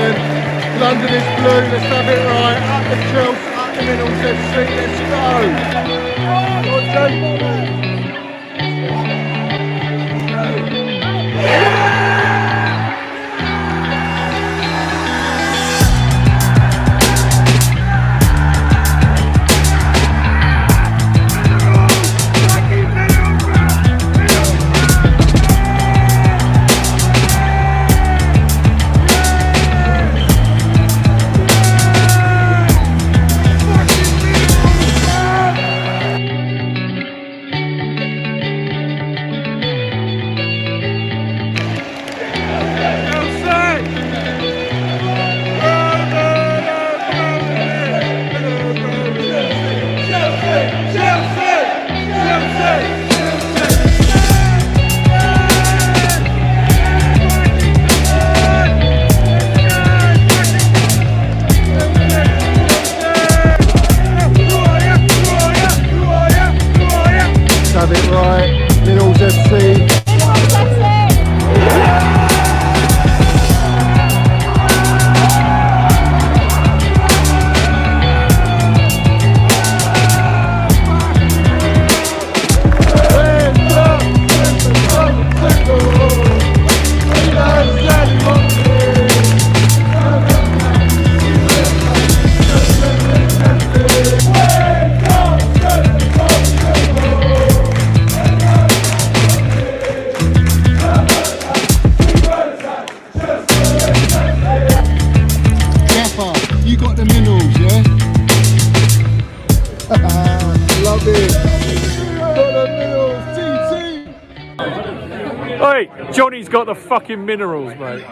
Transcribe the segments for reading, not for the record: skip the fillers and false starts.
London. London is blue, let's have it right. Up the Chels, up the Minerals FC, let's go. Have it right, Minerals FC. Gaffer, you got the minerals, yeah? Love it. Got the minerals, TT. Hey, Johnny's got the fucking minerals, mate.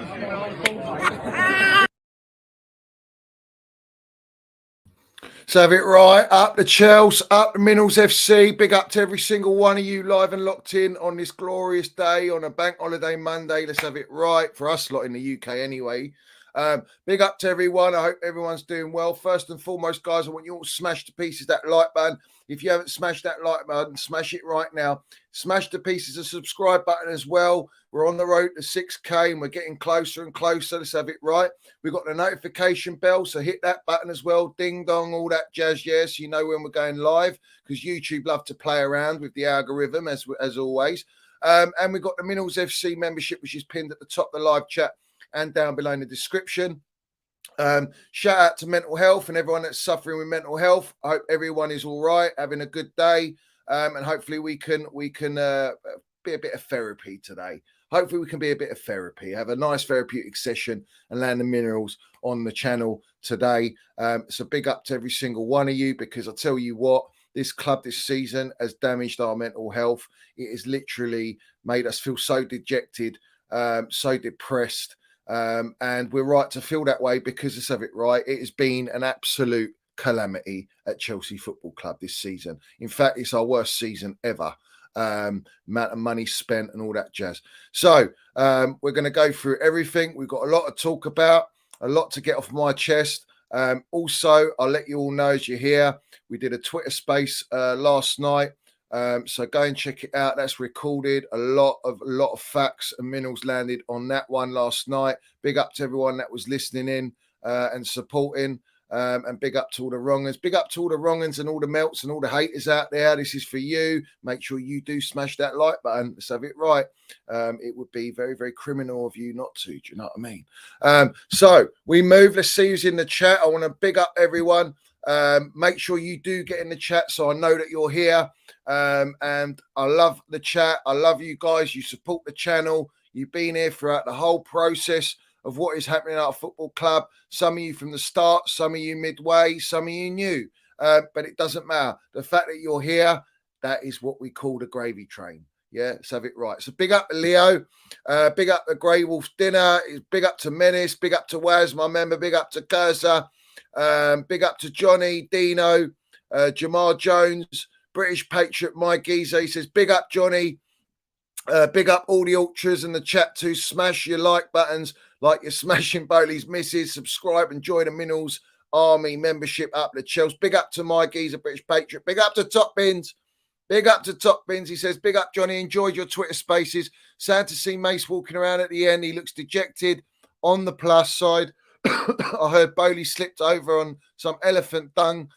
So have it right, up the Chels, up the Minerals FC. Big up to every single one of you live and locked in on this glorious day on a bank holiday Monday. Let's have it right for us lot in the UK anyway. Big up to everyone. I hope everyone's doing well. First and foremost, guys, I want you all to smash to pieces that like button. If you haven't smashed that like button, smash it right now. Smash to pieces the subscribe button as well. We're on the road to 6K and we're getting closer and closer. Let's have it right. We've got the notification bell, so hit that button as well. Ding dong, all that jazz, yes. You know when we're going live because YouTube love to play around with the algorithm as always. And we've got the Minerals FC membership, which is pinned at the top of the live chat and down below in the description. Shout out to mental health and everyone that's suffering with mental health. I hope everyone is all right, having a good day, and hopefully we can be a bit of therapy today. Hopefully we can be a bit of therapy, have a nice therapeutic session and land the minerals on the channel today. So big up to every single one of you, because I tell you what, this club this season has damaged our mental health. It has literally made us feel so dejected, so depressed. And we're right to feel that way because, let's have it right, it has been an absolute calamity at Chelsea Football Club this season. In fact, it's our worst season ever. Amount of money spent and all that jazz. So we're going to go through everything. We've got a lot to talk about, a lot to get off my chest. Also, I'll let you all know as you're here, we did a Twitter space last night. So go and check it out. That's recorded. A lot of facts and minerals landed on that one last night. Big up to everyone that was listening in and supporting. And big up to all the wrongers. Big up to all the wrongers and all the melts and all the haters out there. This is for you. Make sure you do smash that like button. Let's have it right. It would be very, very criminal of you not to. Do you know what I mean? So we move. Let's see who's in the chat. I want to big up everyone. Make sure you do get in the chat so I know that you're here. And I love the chat. I love you guys. You support the channel. You've been here throughout the whole process of what is happening at our football club. Some of you from the start, some of you midway, some of you new. But it doesn't matter. The fact that you're here, that is what we call the gravy train. Yeah, let's have it right. So big up to Leo. Big up to Grey Wolf Dinner. Big up to Menace. Big up to Waz, my member. Big up to Cursor. Big up to Johnny, Dino, Jamar Jones, British Patriot, Mike Geezer. He says, big up, Johnny. Big up all the ultras in the chat too. Smash your like buttons like you're smashing Bowley's misses. Subscribe and join the Minerals Army membership up the Chels. Big up to Mike Geezer, British Patriot. Big up to Top Bins. Big up to Top Bins. He says, big up, Johnny. Enjoyed your Twitter spaces. Sad to see Mace walking around at the end. He looks dejected on the plus side. I heard Bowley slipped over on some elephant dung.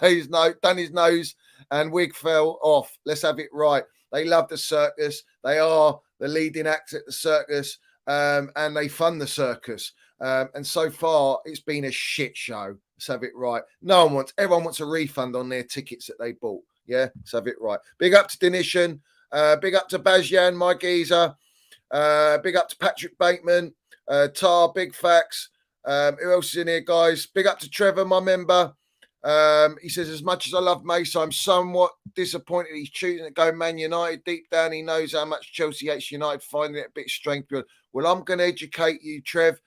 He's done his nose and wig fell off. Let's have it right. They love the circus. They are the leading act at the circus, and they fund the circus. And so far, it's been a shit show. Let's have it right. Everyone wants a refund on their tickets that they bought. Yeah, let's have it right. Big up to Denishan. Big up to Bazjan, my geezer. Big up to Patrick Bateman. Tar, big facts. Who else is in here, guys? Big up to Trevor, my member. He says, as much as I love Mace, I'm somewhat disappointed he's choosing to go Man United. Deep down, he knows how much Chelsea hates United, finding it a bit strange. Well, I'm going to educate you, Trev,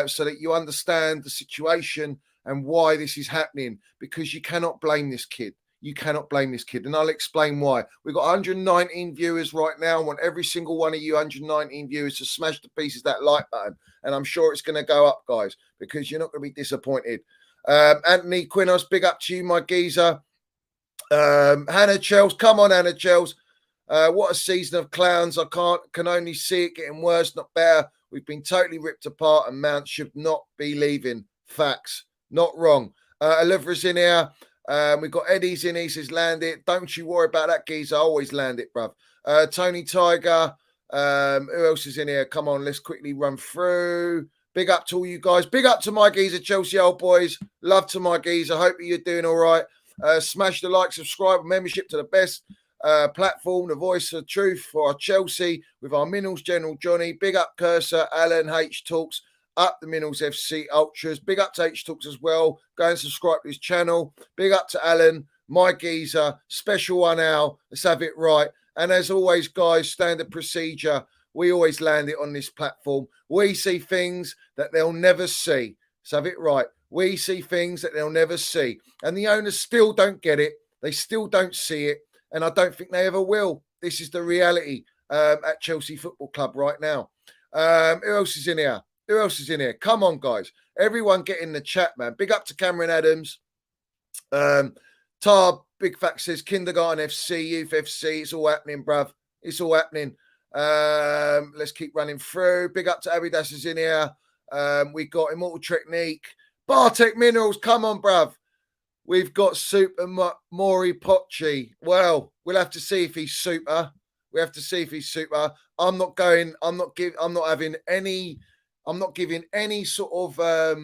so that you understand the situation and why this is happening, because you cannot blame this kid. You cannot blame this kid, and I'll explain why. We've got 119 viewers right now. I want every single one of you 119 viewers to smash to pieces that like button, and I'm sure it's going to go up, guys, because you're not going to be disappointed. Anthony Quinos, big up to you, my geezer. Hannah Chels, come on, Hannah Chels. What a season of clowns. I can only see it getting worse, not better. We've been totally ripped apart, and Mount should not be leaving. Facts, not wrong. Oliver's in here. We've got Eddie's in. He says, land it. Don't you worry about that, geezer. I always land it, bruv. Tony Tiger. Who else is in here? Come on, let's quickly run through. Big up to all you guys. Big up to my geezer, Chelsea old boys. Love to my geezer. Hope you're doing all right. Smash the like, subscribe, membership to the best platform, the voice of truth for our Chelsea with our Minerals General Johnny. Big up Cursor, Alan, H Talks. Up the Minerals FC Ultras. Big up to H Talks as well. Go and subscribe to his channel. Big up to Alan, my geezer. Special 1 hour. Let's have it right. And as always, guys, standard procedure. We always land it on this platform. We see things that they'll never see. Let's have it right. We see things that they'll never see. And the owners still don't get it. They still don't see it. And I don't think they ever will. This is the reality at Chelsea Football Club right now. Who else is in here? Who else is in here? Come on, guys. Everyone get in the chat, man. Big up to Cameron Adams. Tar, big fact says Kindergarten FC, Youth FC. It's all happening, bruv. It's all happening. Let's keep running through. Big up to Abidas is in here. We got Immortal Technique. Bartek Minerals. Come on, bruv. We've got Super Maury Pochi. Well, we'll have to see if he's super. We have to see if he's super. I'm not giving any sort of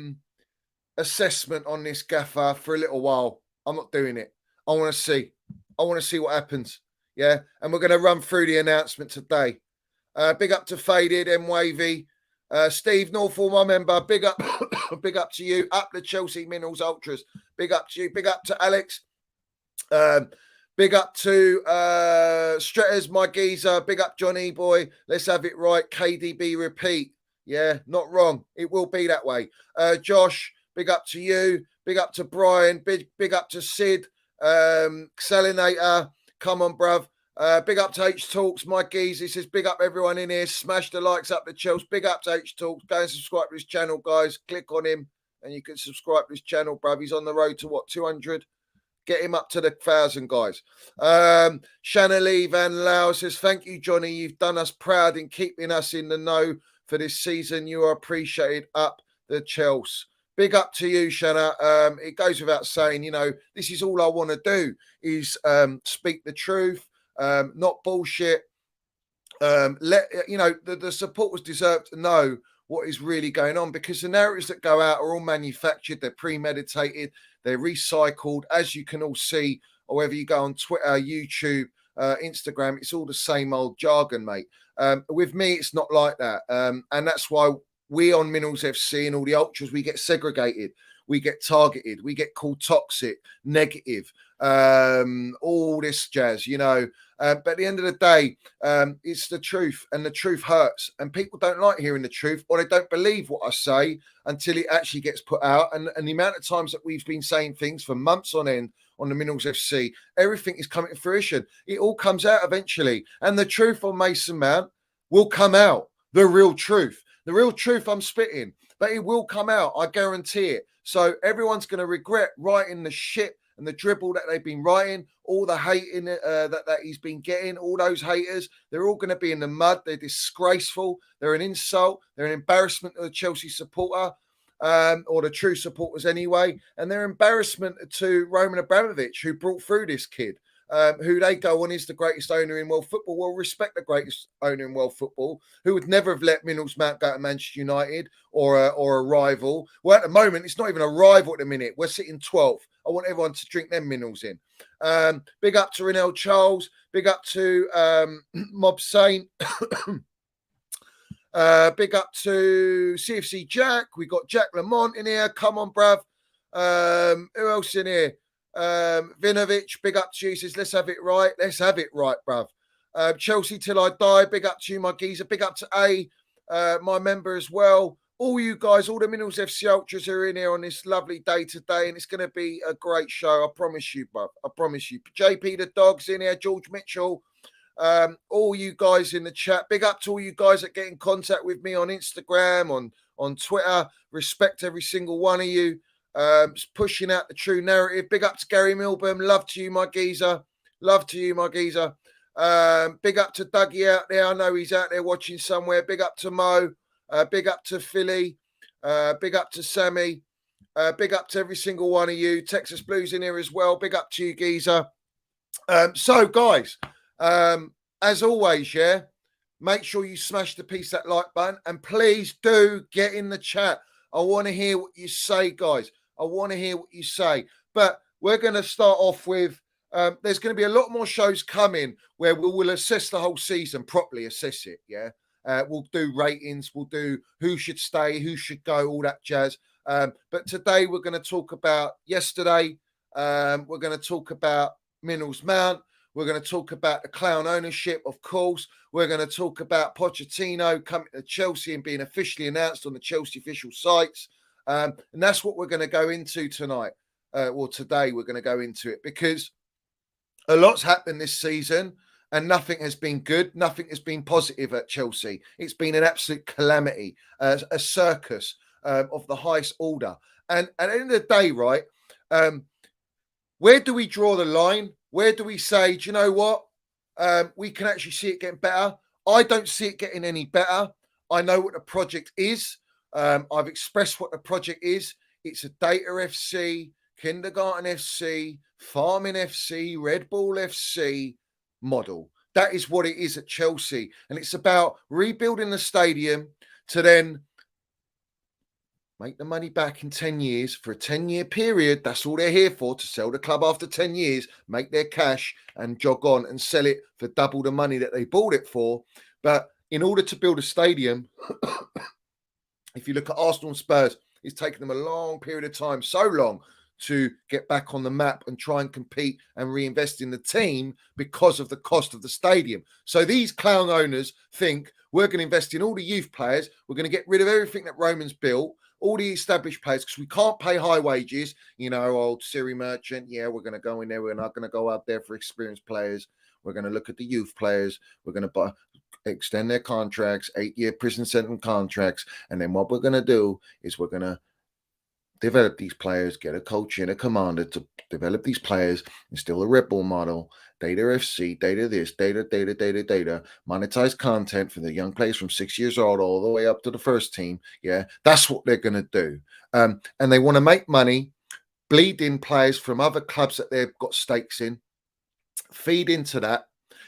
assessment on this Gaffer for a little while. I'm not doing it. I want to see. I want to see what happens. Yeah. And we're going to run through the announcement today. Big up to Faded, M Wavy. Steve Northall, my member. Big up. Big up to you. Up the Chelsea Minerals Ultras. Big up to you. Big up to Alex. Big up to Stretters, my geezer. Big up Johnny boy. Let's have it right. KDB repeat. Yeah, not wrong. It will be that way. Josh, big up to you. Big up to Brian. Big up to Sid. Salinator. Come on, bruv. Big up to H Talks, my geez. He says, big up everyone in here. Smash the likes up the Chels. Big up to H Talks. Go and subscribe to his channel, guys. Click on him and you can subscribe to his channel, bruv. He's on the road to what, 200? Get him up to the 1,000, guys. Shanna Lee Van Lau says, thank you, Johnny. You've done us proud in keeping us in the know for this season. You are appreciated. Up the Chels. Big up to you, Shanna. It goes without saying, you know, this is all I want to do is speak the truth, not bullshit. The supporters deserve to know what is really going on, because the narratives that go out are all manufactured, they're premeditated, they're recycled, as you can all see, or whether you go on Twitter, YouTube, Instagram, it's all the same old jargon, mate. With me, it's not like that. And that's why we on Minerals FC and all the ultras, we get segregated, we get targeted, we get called toxic, negative, all this jazz, you know. But at the end of the day, it's the truth, and the truth hurts. And people don't like hearing the truth, or they don't believe what I say until it actually gets put out. And the amount of times that we've been saying things for months on end on the Minerals FC, everything is coming to fruition. It all comes out eventually. And the truth on Mason Mount will come out. The real truth. The real truth I'm spitting. But it will come out. I guarantee it. So everyone's going to regret writing the shit and the dribble that they've been writing, all the hating that he's been getting, all those haters, they're all going to be in the mud. They're disgraceful. They're an insult. They're an embarrassment to the Chelsea supporter. or the true supporters anyway, and their embarrassment to Roman Abramovich, who brought through this kid. Who they go on is the greatest owner in world football. Well, respect the greatest owner in world football, who would never have let Minnals Mount go to Manchester United or a rival. Well, at the moment, it's not even a rival at the minute. We're sitting 12th. I want everyone to drink them minerals in. Big up to Renell Charles. Big up to Mob Saint. Big up to CFC Jack. We got Jack Lamont in here. Come on, bruv. Who else in here? Vinovich, big up to you. Says, let's have it right. Let's have it right, bruv. Chelsea till I die. Big up to you, my geezer. Big up to A, my member as well. All you guys, all the Minerals FC Ultras are in here on this lovely day today, and it's going to be a great show. I promise you, bruv. I promise you. JP the Dog's in here. George Mitchell. All you guys in the chat. Big up to all you guys that get in contact with me on Instagram, on Twitter. Respect every single one of you. Pushing out the true narrative. Big up to Gary Milburn. Love to you, my geezer. Love to you, my geezer. Big up to Dougie out there. I know he's out there watching somewhere. Big up to Mo. Big up to Philly. Big up to Sammy. Big up to every single one of you. Texas Blues in here as well. Big up to you, geezer. So, guys, as always, yeah, make sure you smash the piece that like button, and please do get in the chat. I want to hear what you say, guys. I want to hear what you say. But we're going to start off with, there's going to be a lot more shows coming where we will assess the whole season, properly assess it, yeah? We'll do ratings, we'll do who should stay, who should go, all that jazz. But today we're going to talk about yesterday. We're going to talk about Minerals Mount. We're going to talk about the clown ownership, of course. We're going to talk about Pochettino coming to Chelsea and being officially announced on the Chelsea official sites. And that's what we're going to go into tonight. Today we're going to go into it, because a lot's happened this season and nothing has been good. Nothing has been positive at Chelsea. It's been an absolute calamity, a circus of the highest order. And at the end of the day, right, where do we draw the line? Where do we say, do you know what? We can actually see it getting better. I don't see it getting any better. I know what the project is. I've expressed what the project is. It's a Data FC, Kindergarten FC, Farming FC, Red Bull FC model. That is what it is at Chelsea. And it's about rebuilding the stadium to then make the money back in 10 years for a 10-year period. That's all they're here for, to sell the club after 10 years, make their cash and jog on and sell it for double the money that they bought it for. But in order to build a stadium, if you look at Arsenal and Spurs, it's taken them a long period of time, so long, to get back on the map and try and compete and reinvest in the team because of the cost of the stadium. So these clown owners think we're going to invest in all the youth players. We're going to get rid of everything that Roman's built, all the established players, because we can't pay high wages. You know, old Siri Merchant, yeah, we're going to go in there. We're not going to go out there for experienced players. We're going to look at the youth players. We're going to extend their contracts, 8-year prison sentence contracts. And then what we're going to do is we're going to develop these players, get a coach and a commander to develop these players, instill a Red Bull model, Data FC, data this, data, monetize content for the young players from 6 years old all the way up to the first team. Yeah, that's what they're going to do. And they want to make money, bleed in players from other clubs that they've got stakes in, feed into that,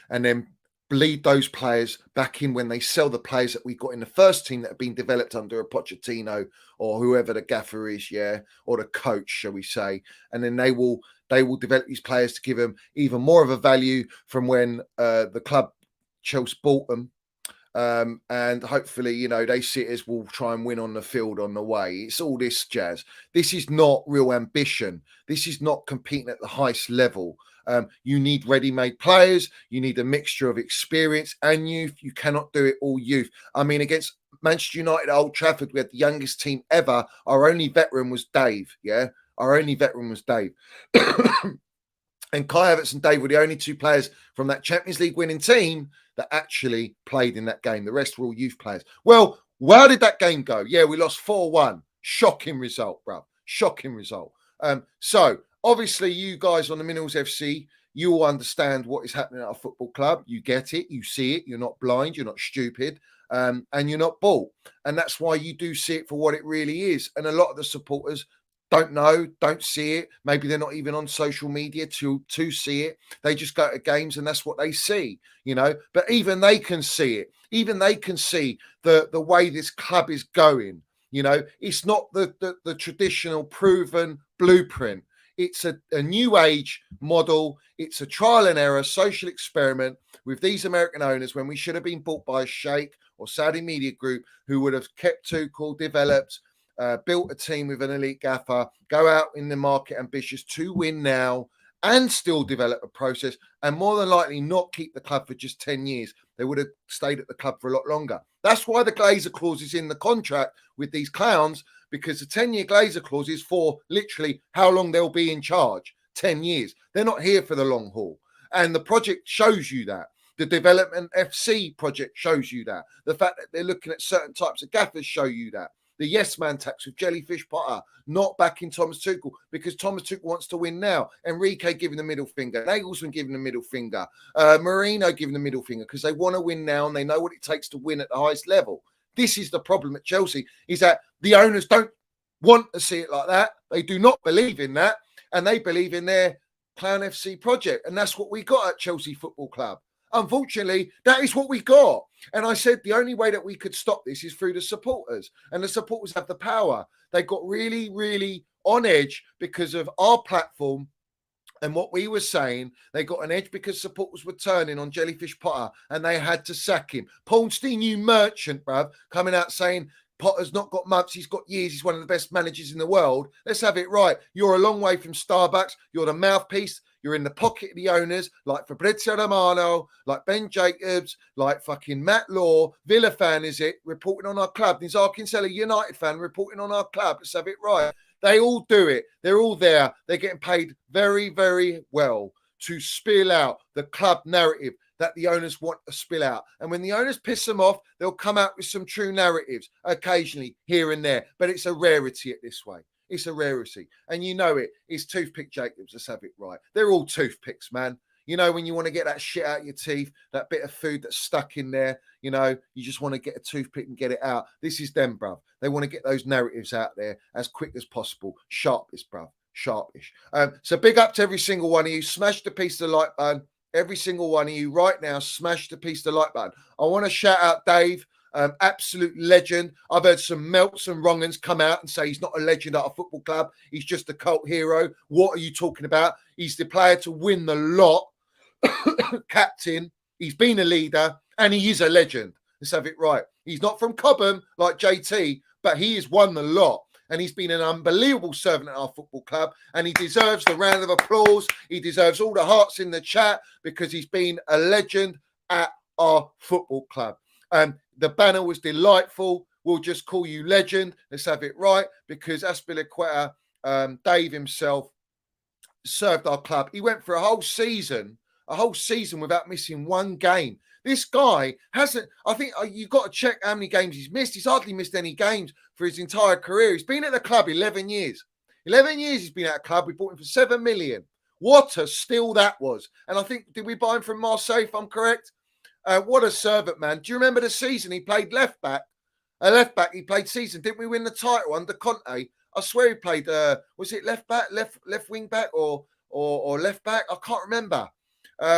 and then bleed those players back in when they sell the players that we got in the first team that have been developed under a Pochettino or whoever the gaffer is, yeah, or the coach, shall we say. And then they will develop these players to give them even more of a value from when the club Chelsea bought them. And hopefully, you know, they see it as we'll try and win on the field on the way. It's all this jazz. This is not real ambition. This is not competing at the highest level. You need ready-made players. You need a mixture of experience and youth. You cannot do it all youth. I mean, against Manchester United at Old Trafford, we had the youngest team ever. Our only veteran was Dave. Yeah, our only veteran was Dave. And Kai Havertz and Dave were the only two players from that Champions League winning team that actually played in that game. The rest were all youth players. Well, how did that game go? Yeah, we lost 4-1. Shocking result, bro. Shocking result. So, obviously, you guys on the Minerals FC, you all understand what is happening at our football club. You get it. You see it. You're not blind. You're not stupid. and you're not bought. And that's why you do see it for what it really is. And a lot of the supporters don't know, don't see it. Maybe they're not even on social media to see it. They just go to games and that's what they see, you know. But even they can see it. Even they can see the way this club is going. You know, it's not the traditional proven blueprint. It's a new age model. It's a trial and error social experiment with these American owners when we should have been bought by a sheikh or Saudi media group who would have kept Tuchel, developed, built a team with an elite gaffer, go out in the market ambitious to win now and still develop a process and more than likely not keep the club for just 10 years. They would have stayed at the club for a lot longer. That's why the Glazer clause is in the contract with these clowns, because the 10-year Glazer clause is for literally how long they'll be in charge, 10 years. They're not here for the long haul. And the project shows you that. The Development FC project shows you that. The fact that they're looking at certain types of gaffers show you that. The yes man tax with Jellyfish Potter, not backing Thomas Tuchel because Thomas Tuchel wants to win now. Enrique giving the middle finger, Nagelsmann giving the middle finger, Mourinho giving the middle finger because they want to win now and they know what it takes to win at the highest level. This is the problem at Chelsea, is that the owners don't want to see it like that. They do not believe in that, and they believe in their Clown FC project, and that's what we got at Chelsea Football Club. Unfortunately, that is what we got. And I said the only way that we could stop this is through the supporters. And the supporters have the power. They got really, really on edge because of our platform and what we were saying. They got an edge because supporters were turning on Jellyfish Potter and they had to sack him. Paulstein, you merchant, bruv, coming out saying Potter's not got months, he's got years, he's one of the best managers in the world. Let's have it right. You're a long way from Starbucks. You're the mouthpiece. You're in the pocket of the owners, like Fabrizio Romano, like Ben Jacobs, like fucking Matt Law. Villa fan, is it? Reporting on our club. Nizar Kinsella, United fan, reporting on our club. Let's have it right. They all do it. They're all there. They're getting paid very, very well to spill out the club narrative that the owners want to spill out. And when the owners piss them off, they'll come out with some true narratives occasionally here and there. But it's a rarity at this way. It's a rarity. And you know it. It's Toothpick Jacobs. Let's have it right. They're all toothpicks, man. You know, when you want to get that shit out of your teeth, that bit of food that's stuck in there, you know, you just want to get a toothpick and get it out. This is them, bruv. They want to get those narratives out there as quick as possible. Sharpish, bruv. Sharpish. So big up to every single one of you. Smash the piece of the like button. Every single one of you right now, smash the piece of the like button. I want to shout out Dave. Absolute legend. I've heard some melts and wrong-uns come out and say he's not a legend at a football club. He's just a cult hero. What are you talking about? He's the player to win the lot. Captain. He's been a leader and he is a legend. Let's have it right. He's not from Cobham like JT, but he has won the lot. And he's been an unbelievable servant at our football club. And he deserves the round of applause. He deserves all the hearts in the chat because he's been a legend at our football club. The banner was delightful. We'll just call you legend. Let's have it right because Aspilicueta, Dave himself, served our club. He went for a whole season without missing one game. This guy hasn't, I think you've got to check how many games he's missed. He's hardly missed any games for his entire career. He's been at the club 11 years. 11 years he's been at a club. We bought him for 7 million. What a steal that was. And I think, did we buy him from Marseille, if I'm correct? What a servant, man. Do you remember the season he played left back? Left back, he played season. Didn't we win the title under Conte? I swear he played, was it left back, left wing back or left back? I can't remember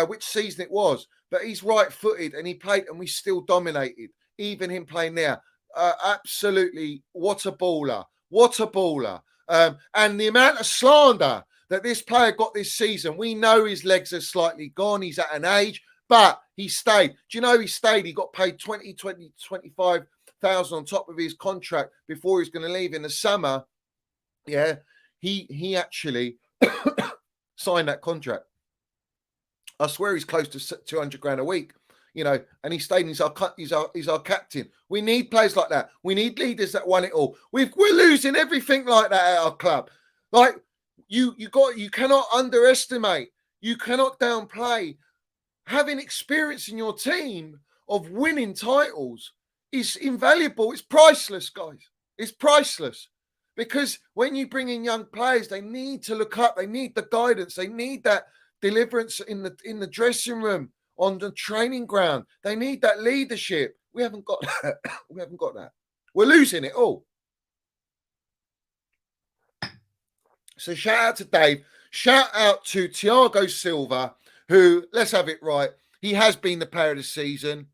which season it was. But he's right-footed and he played and we still dominated. Even him playing there. Absolutely, what a baller. What a baller. And the amount of slander that this player got this season, we know his legs are slightly gone. He's at an age, but he stayed. Do you know he stayed? He got paid 25,000 on top of his contract before he's going to leave in the summer. Yeah, he actually signed that contract. I swear he's close to 200 grand a week, you know, and he stayed. He's our captain. We need players like that. We need leaders that won it all. We're losing everything like that at our club. Like you cannot underestimate. You cannot downplay having experience in your team of winning titles is invaluable. It's priceless, guys. It's priceless. Because when you bring in young players, they need to look up. They need the guidance. They need that deliverance in the dressing room, on the training ground. They need that leadership. We haven't got that. We haven't got that. We're losing it all. So shout out to Dave. Shout out to Thiago Silva, who, let's have it right, he has been the player of the season.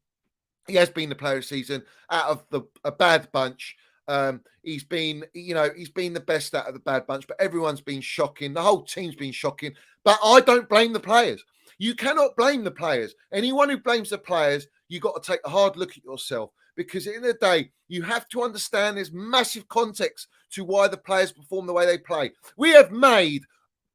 He has been the player of the season out of a bad bunch. He's been the best out of the bad bunch, but everyone's been shocking. The whole team's been shocking. But I don't blame the players. You cannot blame the players. Anyone who blames the players, you got to take a hard look at yourself, because at the end of the day, you have to understand there's massive context to why the players perform the way they play. We have made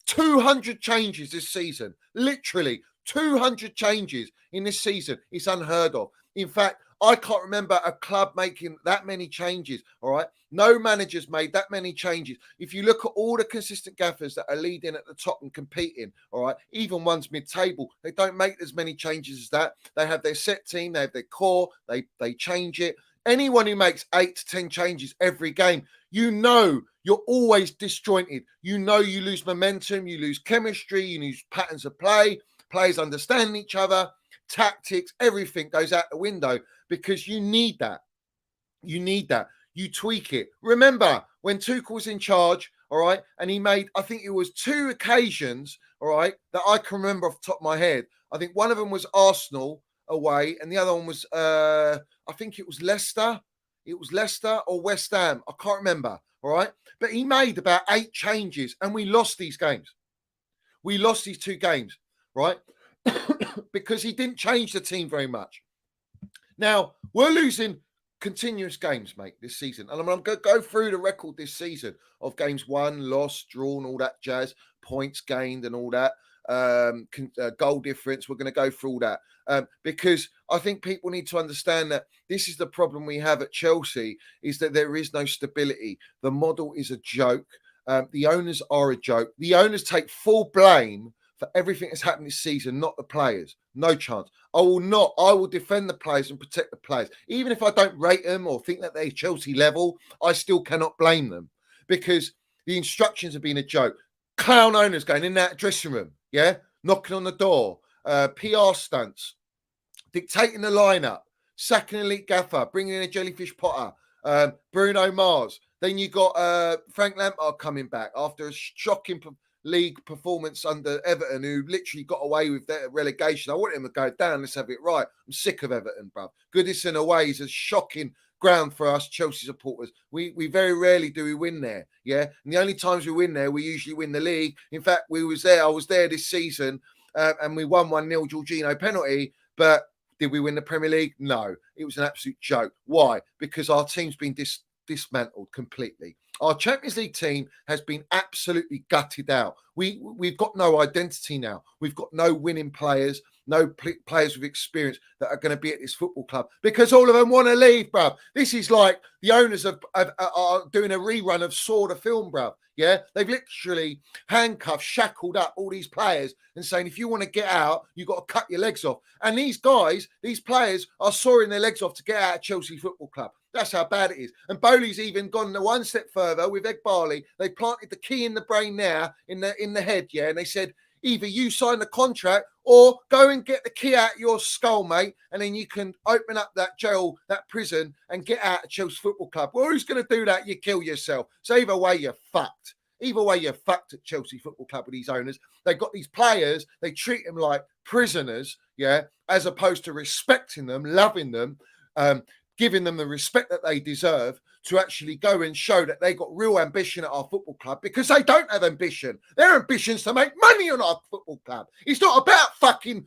200 changes this season, literally 200 changes in this season. It's unheard of. In fact, I can't remember a club making that many changes, all right? No managers made that many changes. If you look at all the consistent gaffers that are leading at the top and competing, all right, even ones mid-table, they don't make as many changes as that. They have their set team, they have their core, they change it. Anyone who makes 8 to 10 changes every game, you know you're always disjointed. You know you lose momentum, you lose chemistry, you lose patterns of play, players understanding each other, tactics, everything goes out the window, because you need that. You need that. You tweak it. Remember when Tuchel was in charge, all right, and he made, I think it was 2 occasions, all right, that I can remember off the top of my head. I think one of them was Arsenal away, and the other one was, I think it was Leicester. It was Leicester or West Ham. I can't remember, all right? But he made about 8 changes, and we lost these games. We lost these 2 games, right? Because he didn't change the team very much. Now, we're losing continuous games, mate, this season. And I'm going to go through the record this season of games won, lost, drawn, all that jazz, points gained and all that, goal difference. We're going to go through all that because I think people need to understand that this is the problem we have at Chelsea, is that there is no stability. The model is a joke. The owners are a joke. The owners take full blame for everything that's happened this season, not the players. No chance. I will defend the players and protect the players. Even if I don't rate them or think that they're Chelsea level, I still cannot blame them, because the instructions have been a joke. Clown owners going in that dressing room, yeah, knocking on the door, PR stunts, dictating the lineup, sacking elite gaffer, bringing in a jellyfish Potter, Bruno Mars. Then you got Frank Lampard coming back after a shocking league performance under Everton, who literally got away with their relegation. I want him to go down. Let's have it right. I'm sick of Everton, bruv. Goodison away is a shocking ground for us Chelsea supporters. We very rarely do we win there, yeah? And the only times we win there, we usually win the league. In fact, I was there this season, and we won 1-0 Jorginho penalty, but did we win the Premier League? No. It was an absolute joke. Why? Because our team's been dismantled completely. Our Champions League team has been absolutely gutted out. We've got no identity now. We've got no winning players, no players with experience that are going to be at this football club, because all of them want to leave, bruv. This is like the owners are doing a rerun of Saw the film, bruv. Yeah, they've literally handcuffed, shackled up all these players and saying, if you want to get out, you've got to cut your legs off. And these guys, these players are sawing their legs off to get out of Chelsea Football Club. That's how bad it is. And Bowley's even gone one step further with Egg Barley. They planted the key in the brain now, in the head, yeah, and they said, either you sign the contract or go and get the key out of your skull, mate, and then you can open up that jail, that prison, and get out of Chelsea Football Club. Well, who's going to do that? You kill yourself. So either way, you're fucked. Either way, you're fucked at Chelsea Football Club with these owners. They've got these players. They treat them like prisoners, yeah, as opposed to respecting them, loving them, giving them the respect that they deserve to actually go and show that they got real ambition at our football club, because they don't have ambition. Their ambition's to make money on our football club. It's not about fucking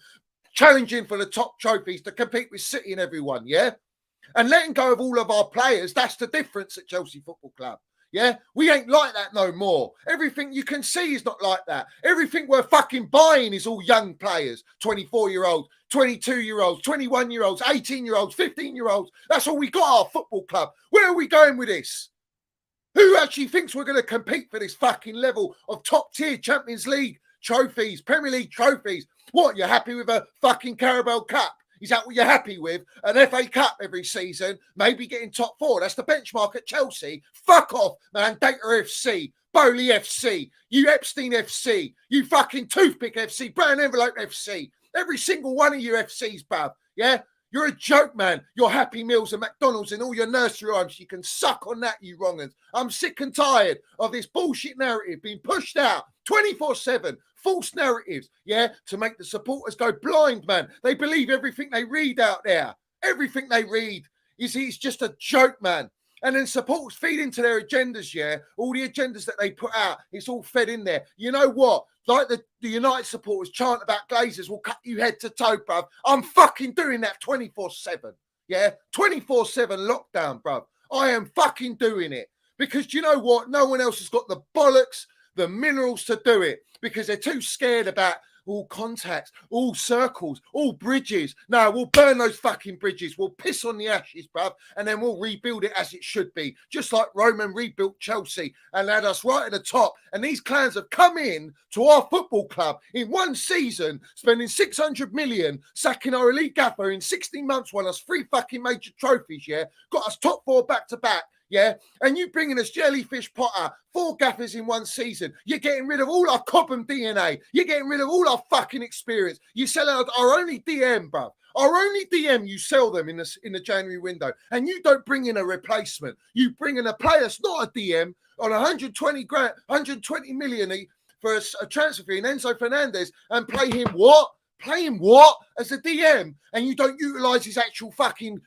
challenging for the top trophies to compete with City and everyone, yeah? And letting go of all of our players, that's the difference at Chelsea Football Club. Yeah, we ain't like that no more. Everything you can see is not like that. Everything we're fucking buying is all young players, 24-year-olds, 22-year-olds, 21-year-olds, 18-year-olds, 15-year-olds. That's all we got, our football club. Where are we going with this? Who actually thinks we're going to compete for this fucking level of top-tier Champions League trophies, Premier League trophies? What, you're happy with a fucking Carabao Cup? Is that what you're happy with? An FA Cup every season, maybe getting top 4. That's the benchmark at Chelsea. Fuck off, man. Data FC, Bowley FC, you Epstein FC, you fucking Toothpick FC, Brown Envelope FC. Every single one of you FCs, bruv. Yeah? You're a joke, man. Your Happy Meals and McDonald's and all your nursery rhymes. You can suck on that, you wrong'uns. I'm sick and tired of this bullshit narrative being pushed out 24/7. False narratives, yeah, to make the supporters go blind, man. They believe everything they read out there. Everything they read. You see, it's just a joke, man. And then supporters feed into their agendas, yeah? All the agendas that they put out, it's all fed in there. You know what? Like the United supporters chant about Glazers will cut you head to toe, bruv. I'm fucking doing that 24/7, yeah? 24/7 lockdown, bruv. I am fucking doing it. Because do you know what? No one else has got the bollocks, the minerals to do it because they're too scared about all contacts, all circles, all bridges. No, we'll burn those fucking bridges. We'll piss on the ashes, bruv, and then we'll rebuild it as it should be. Just like Roman rebuilt Chelsea and had us right at the top. And these clans have come in to our football club in one season, spending 600 million, sacking our elite gaffer in 16 months, won us 3 fucking major trophies, yeah? Got us top 4 back-to-back. Yeah, and you bringing us Jellyfish Potter, 4 gaffers in one season. You're getting rid of all our Cobham DNA. You're getting rid of all our fucking experience. You sell out our only DM, bruv. Our only DM, you sell them in the January window, and you don't bring in a replacement. You bring in a player, it's not a DM, on 120 grand, 120 million for a transfer fee in Enzo Fernandez, and play him what? Play him what as a DM, and you don't utilise his actual fucking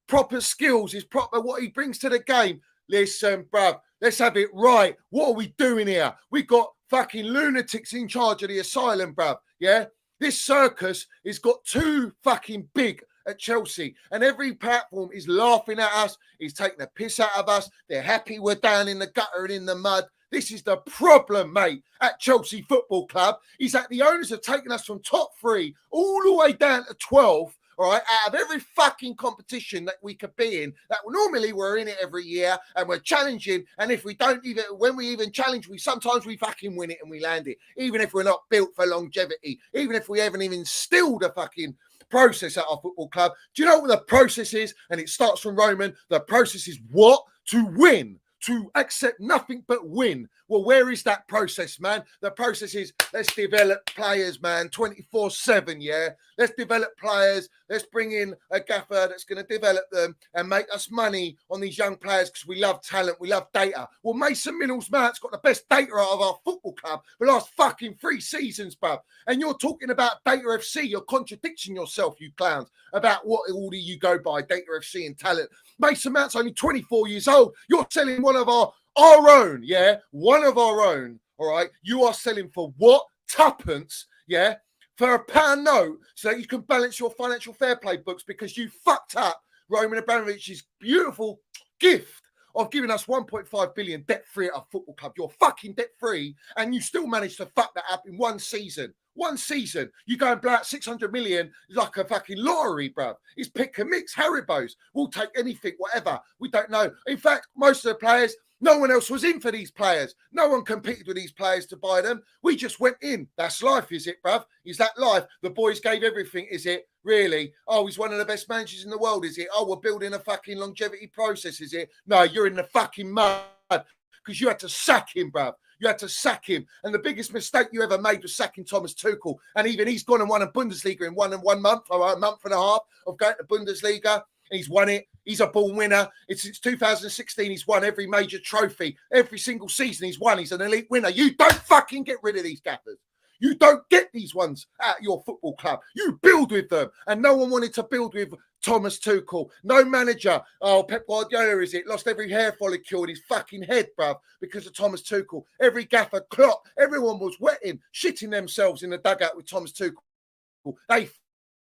proper skills, his proper what he brings to the game. Listen, bruv, let's have it right. What are we doing here? We got fucking lunatics in charge of the asylum, bruv. Yeah, this circus has got too fucking big at Chelsea, and every platform is laughing at us. He's taking the piss out of us. They're happy we're down in the gutter and in the mud. This is the problem, mate, at Chelsea Football Club. Is that the owners have taken us from top 3 all the way down to 12. All right, out of every fucking competition that we could be in, that normally we're in it every year and we're challenging. And if we don't even, when we even challenge, sometimes we fucking win it and we land it, even if we're not built for longevity, even if we haven't even instilled a fucking process at our football club. Do you know what the process is? And it starts from Roman. The process is what? To win. To accept nothing but win. Well, where is that process, man? The process is let's develop players, man, 24/7, yeah? Let's develop players. Let's bring in a gaffer that's going to develop them and make us money on these young players because we love talent, we love data. Well, Mason Minnels-Mount's got the best data out of our football club for the last fucking 3 seasons, bruv. And you're talking about Data FC. You're contradicting yourself, you clowns, about what order you go by, Data FC and talent. Mason Mount's only 24 years old. You're selling one of our own, yeah? One of our own, all right? You are selling for what? Tuppence, yeah? For a pound note so that you can balance your financial fair play books because you fucked up Roman Abramovich's beautiful gift of giving us 1.5 billion debt-free at our football club. You're fucking debt-free and you still managed to fuck that up in one season. One season, you go and blow out 600 million like a fucking lottery, bruv. It's pick and mix, Haribos. We'll take anything, whatever. We don't know. In fact, most of the players, no one else was in for these players. No one competed with these players to buy them. We just went in. That's life, is it, bruv? Is that life? The boys gave everything, is it? Really? Oh, he's one of the best managers in the world, is it? Oh, we're building a fucking longevity process, is it? No, you're in the fucking mud because you had to sack him, bruv. You had to sack him. And the biggest mistake you ever made was sacking Thomas Tuchel. And even he's gone and won a Bundesliga in 1 month or a month and a half of going to Bundesliga. And he's won it. He's a ball winner. Since 2016, he's won every major trophy. Every single season he's won. He's an elite winner. You don't fucking get rid of these gaffers. You don't get these ones at your football club. You build with them. And no one wanted to build with Thomas Tuchel. No manager. Oh, Pep Guardiola, is it? Lost every hair follicle in his fucking head, bruv, because of Thomas Tuchel. Every gaffer, Klopp, everyone was wetting, shitting themselves in the dugout with Thomas Tuchel. They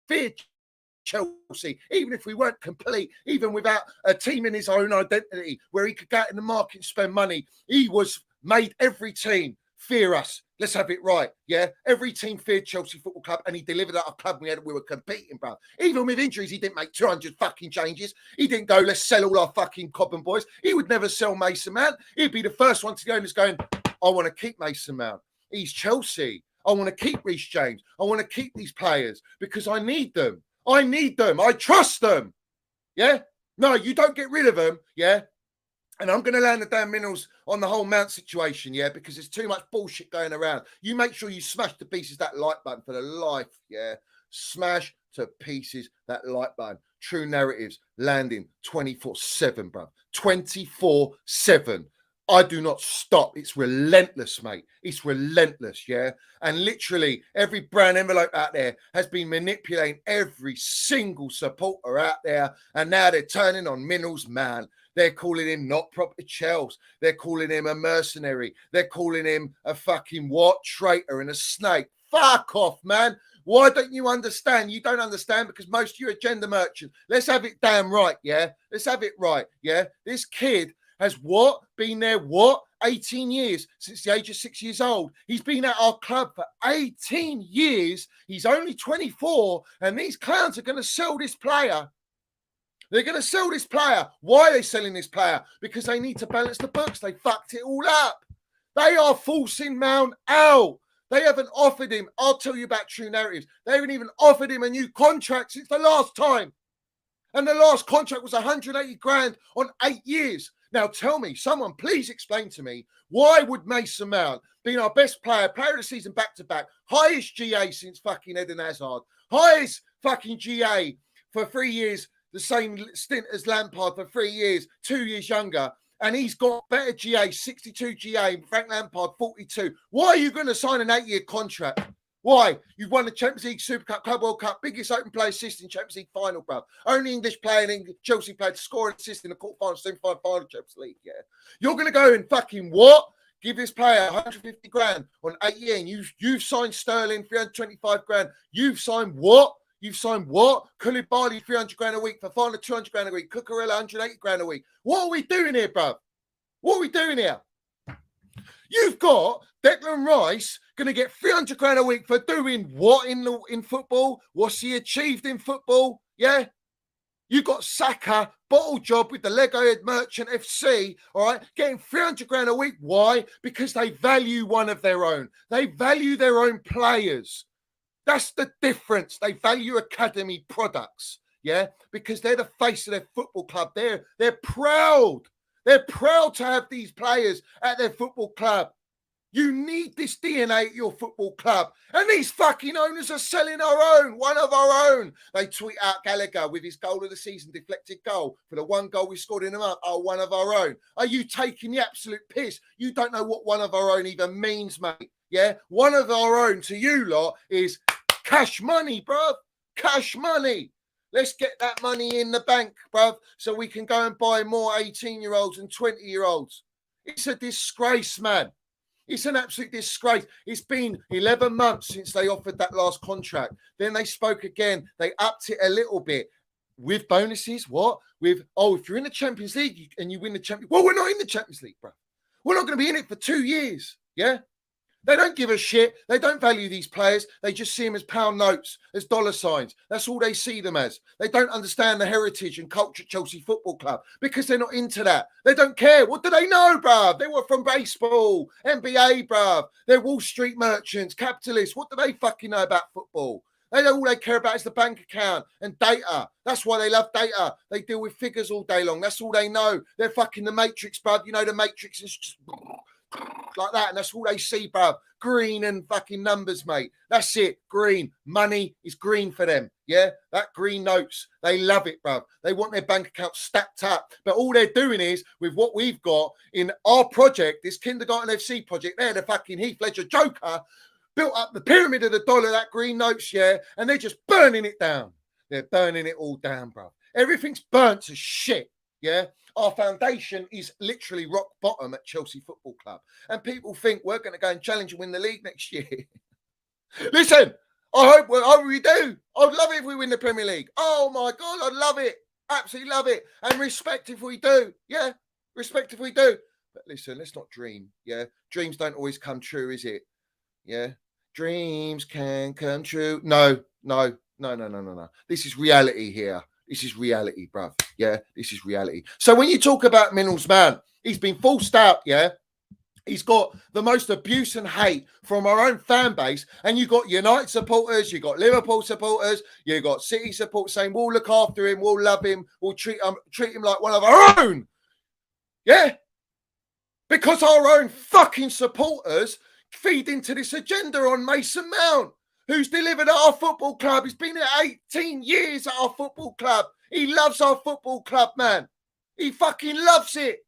feared Chelsea, even if we weren't complete, even without a team in his own identity, where he could go out in the market and spend money. He made every team fear us. Let's have it right, yeah? Every team feared Chelsea Football Club, and he delivered at our club. We were competing, bro. Even with injuries, he didn't make 200 fucking changes. He didn't go, let's sell all our fucking Cobham boys. He would never sell Mason Mount. He'd be the first one to go and just going, I want to keep Mason Mount. He's Chelsea. I want to keep Reece James. I want to keep these players because I need them. I need them. I trust them. Yeah? No, you don't get rid of them, yeah? And I'm going to land the damn minerals on the whole Mount situation, yeah, because there's too much bullshit going around. You make sure you smash to pieces that like button for the life, yeah. Smash to pieces that like button. True narratives landing 24/7, bro. 24/7. I do not stop. It's relentless, mate. It's relentless, yeah? And literally every brand envelope out there has been manipulating every single supporter out there. And now they're turning on Minnell's man. They're calling him not proper Chels. They're calling him a mercenary. They're calling him a fucking what? Traitor and a snake. Fuck off, man. Why don't you understand? You don't understand because most of you are agenda merchants. Let's have it damn right, yeah? Let's have it right, yeah? This kid has what? Been there what? 18 years since the age of 6 years old. He's been at our club for 18 years. He's only 24, and these clowns are going to sell this player. They're going to sell this player. Why are they selling this player? Because they need to balance the books. They fucked it all up. They are forcing Mount out. They haven't offered him. I'll tell you about true narratives. They haven't even offered him a new contract since the last time. And the last contract was 180 grand on 8 years. Now tell me, someone please explain to me, why would Mason Mount, being our best player of the season back-to-back, highest GA since fucking Eden Hazard, highest fucking GA for 3 years, the same stint as Lampard for 3 years, 2 years younger, and he's got better GA, 62 GA, Frank Lampard, 42. Why are you going to sign an 8-year contract? Why? You've won the Champions League, Super Cup, Club World Cup, biggest open play assist in Champions League final, bro. Only English player in Chelsea player to score an assist in the quarterfinal, semi-final, final Champions League, yeah. You're going to go and fucking what? Give this player 150 grand on 8 years, and you've signed Sterling 325 grand. You've signed what? You've signed what? Koulibaly 300 grand a week, Fofana 200 grand a week, Cucurella 180 grand a week. What are we doing here, bro? What are we doing here? You've got Declan Rice going to get 300 grand a week for doing what in football? What's he achieved in football? Yeah. You got Saka, bottle job with the Lego Head Merchant FC, all right, getting 300 grand a week. Why? Because they value one of their own. They value their own players. That's the difference. They value academy products, yeah, because they're the face of their football club. They're proud. They're proud to have these players at their football club. You need this DNA at your football club. And these fucking owners are selling our own, one of our own. They tweet out Gallagher with his goal of the season, deflected goal for the one goal we scored in the month. Oh, one of our own. Are you taking the absolute piss? You don't know what one of our own even means, mate. Yeah? One of our own to you lot is cash money, bruv. Cash money. Let's get that money in the bank, bruv, so we can go and buy more 18-year-olds and 20-year-olds. It's a disgrace, man. It's an absolute disgrace. It's been 11 months since they offered that last contract. Then they spoke again. They upped it a little bit with bonuses. What? With, if you're in the Champions League and you win the Champions League. Well, we're not in the Champions League, bro. We're not going to be in it for 2 years. Yeah? They don't give a shit. They don't value these players. They just see them as pound notes, as dollar signs. That's all they see them as. They don't understand the heritage and culture of Chelsea Football Club because they're not into that. They don't care. What do they know, bruv? They were from baseball, NBA, bruv. They're Wall Street merchants, capitalists. What do they fucking know about football? All they care about is the bank account and data. That's why they love data. They deal with figures all day long. That's all they know. They're fucking the Matrix, bruv. You know the Matrix is just like that, and that's all they see, bruv. Green and fucking numbers, mate. That's it. Green. Money is green for them. Yeah? That green notes. They love it, bruv. They want their bank account stacked up. But all they're doing is, with what we've got in our project, this Kindergarten FC project, they're the fucking Heath Ledger Joker, built up the pyramid of the dollar, that green notes, yeah, and they're just burning it down. They're burning it all down, bruv. Everything's burnt to shit, yeah? Our foundation is literally rock bottom at Chelsea Football Club. And people think we're going to go and challenge and win the league next year. Listen, I hope we do. I'd love it if we win the Premier League. Oh, my God, I'd love it. Absolutely love it. And respect if we do. Yeah, respect if we do. But listen, let's not dream. Yeah, dreams don't always come true, is it? Yeah, dreams can come true. No. This is reality here. This is reality, bruv. Yeah, this is reality. So when you talk about Minnell's man, he's been forced out, yeah? He's got the most abuse and hate from our own fan base. And you got United supporters, you got Liverpool supporters, you got City supporters saying, we'll look after him, we'll love him, we'll treat him like one of our own. Yeah? Because our own fucking supporters feed into this agenda on Mason Mount. who's delivered at our football club. He's been at 18 years at our football club. He loves our football club, man. He fucking loves it.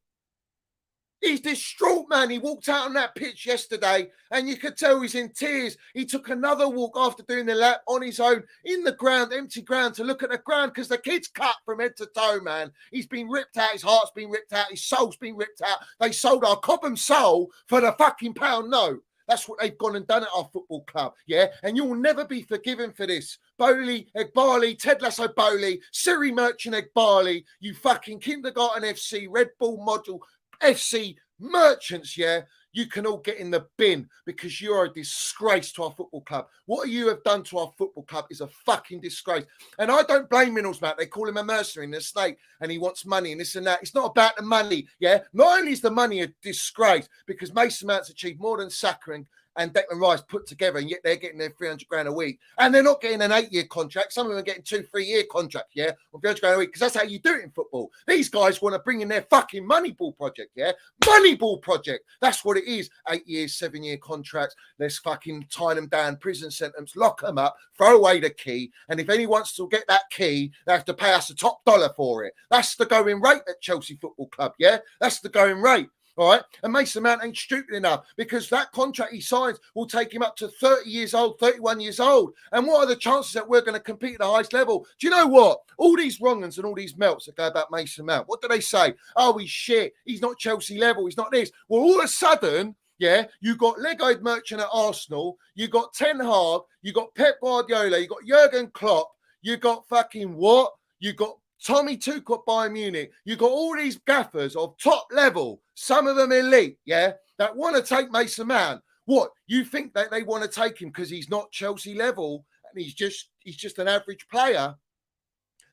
He's distraught, man. He walked out on that pitch yesterday and you could tell he's in tears. He took another walk after doing the lap on his own in the ground, empty ground, to look at the ground because the kid's cut from head to toe, man. He's been ripped out. His heart's been ripped out. His soul's been ripped out. They sold our Cobham soul for the fucking pound note. That's what they've gone and done at our football club, yeah? And you'll never be forgiven for this. Bowley, Egbali, Ted Lasso Bowley, Siri Merchant Egbali, you fucking Kindergarten FC, Red Bull Model FC merchants, yeah? You can all get in the bin because you're a disgrace to our football club. What you have done to our football club is a fucking disgrace. And I don't blame Minnals, Matt. They call him a mercenary and a snake and he wants money and this and that. It's not about the money, yeah? Not only is the money a disgrace because Mason Mount's achieved more than Saka and Declan Rice put together, and yet they're getting their 300 grand a week. And they're not getting an 8-year contract. Some of them are getting 2-3-year contracts, yeah, or 300 grand a week, because that's how you do it in football. These guys want to bring in their fucking Moneyball project, yeah? Moneyball project. That's what it is. 8 years, 7-year contracts. Let's fucking tie them down, prison sentence, lock them up, throw away the key. And if anyone wants to get that key, they have to pay us a top dollar for it. That's the going rate at Chelsea Football Club, yeah? That's the going rate. All right. And Mason Mount ain't stupid enough because that contract he signs will take him up to 30 years old, 31 years old. And what are the chances that we're going to compete at the highest level? Do you know what? All these wrong-uns and all these melts that go about Mason Mount, what do they say? Oh, he's shit. He's not Chelsea level. He's not this. Well, all of a sudden, yeah, you got Leg-Eyed Merchant at Arsenal. You got Ten Hag. You got Pep Guardiola. You got Jurgen Klopp. You got fucking what? You got Tommy Tuchel at Bayern Munich. You got all these gaffers of top level, some of them elite, yeah, that want to take Mason Mount. What, you think that they want to take him because he's not Chelsea level and he's just an average player?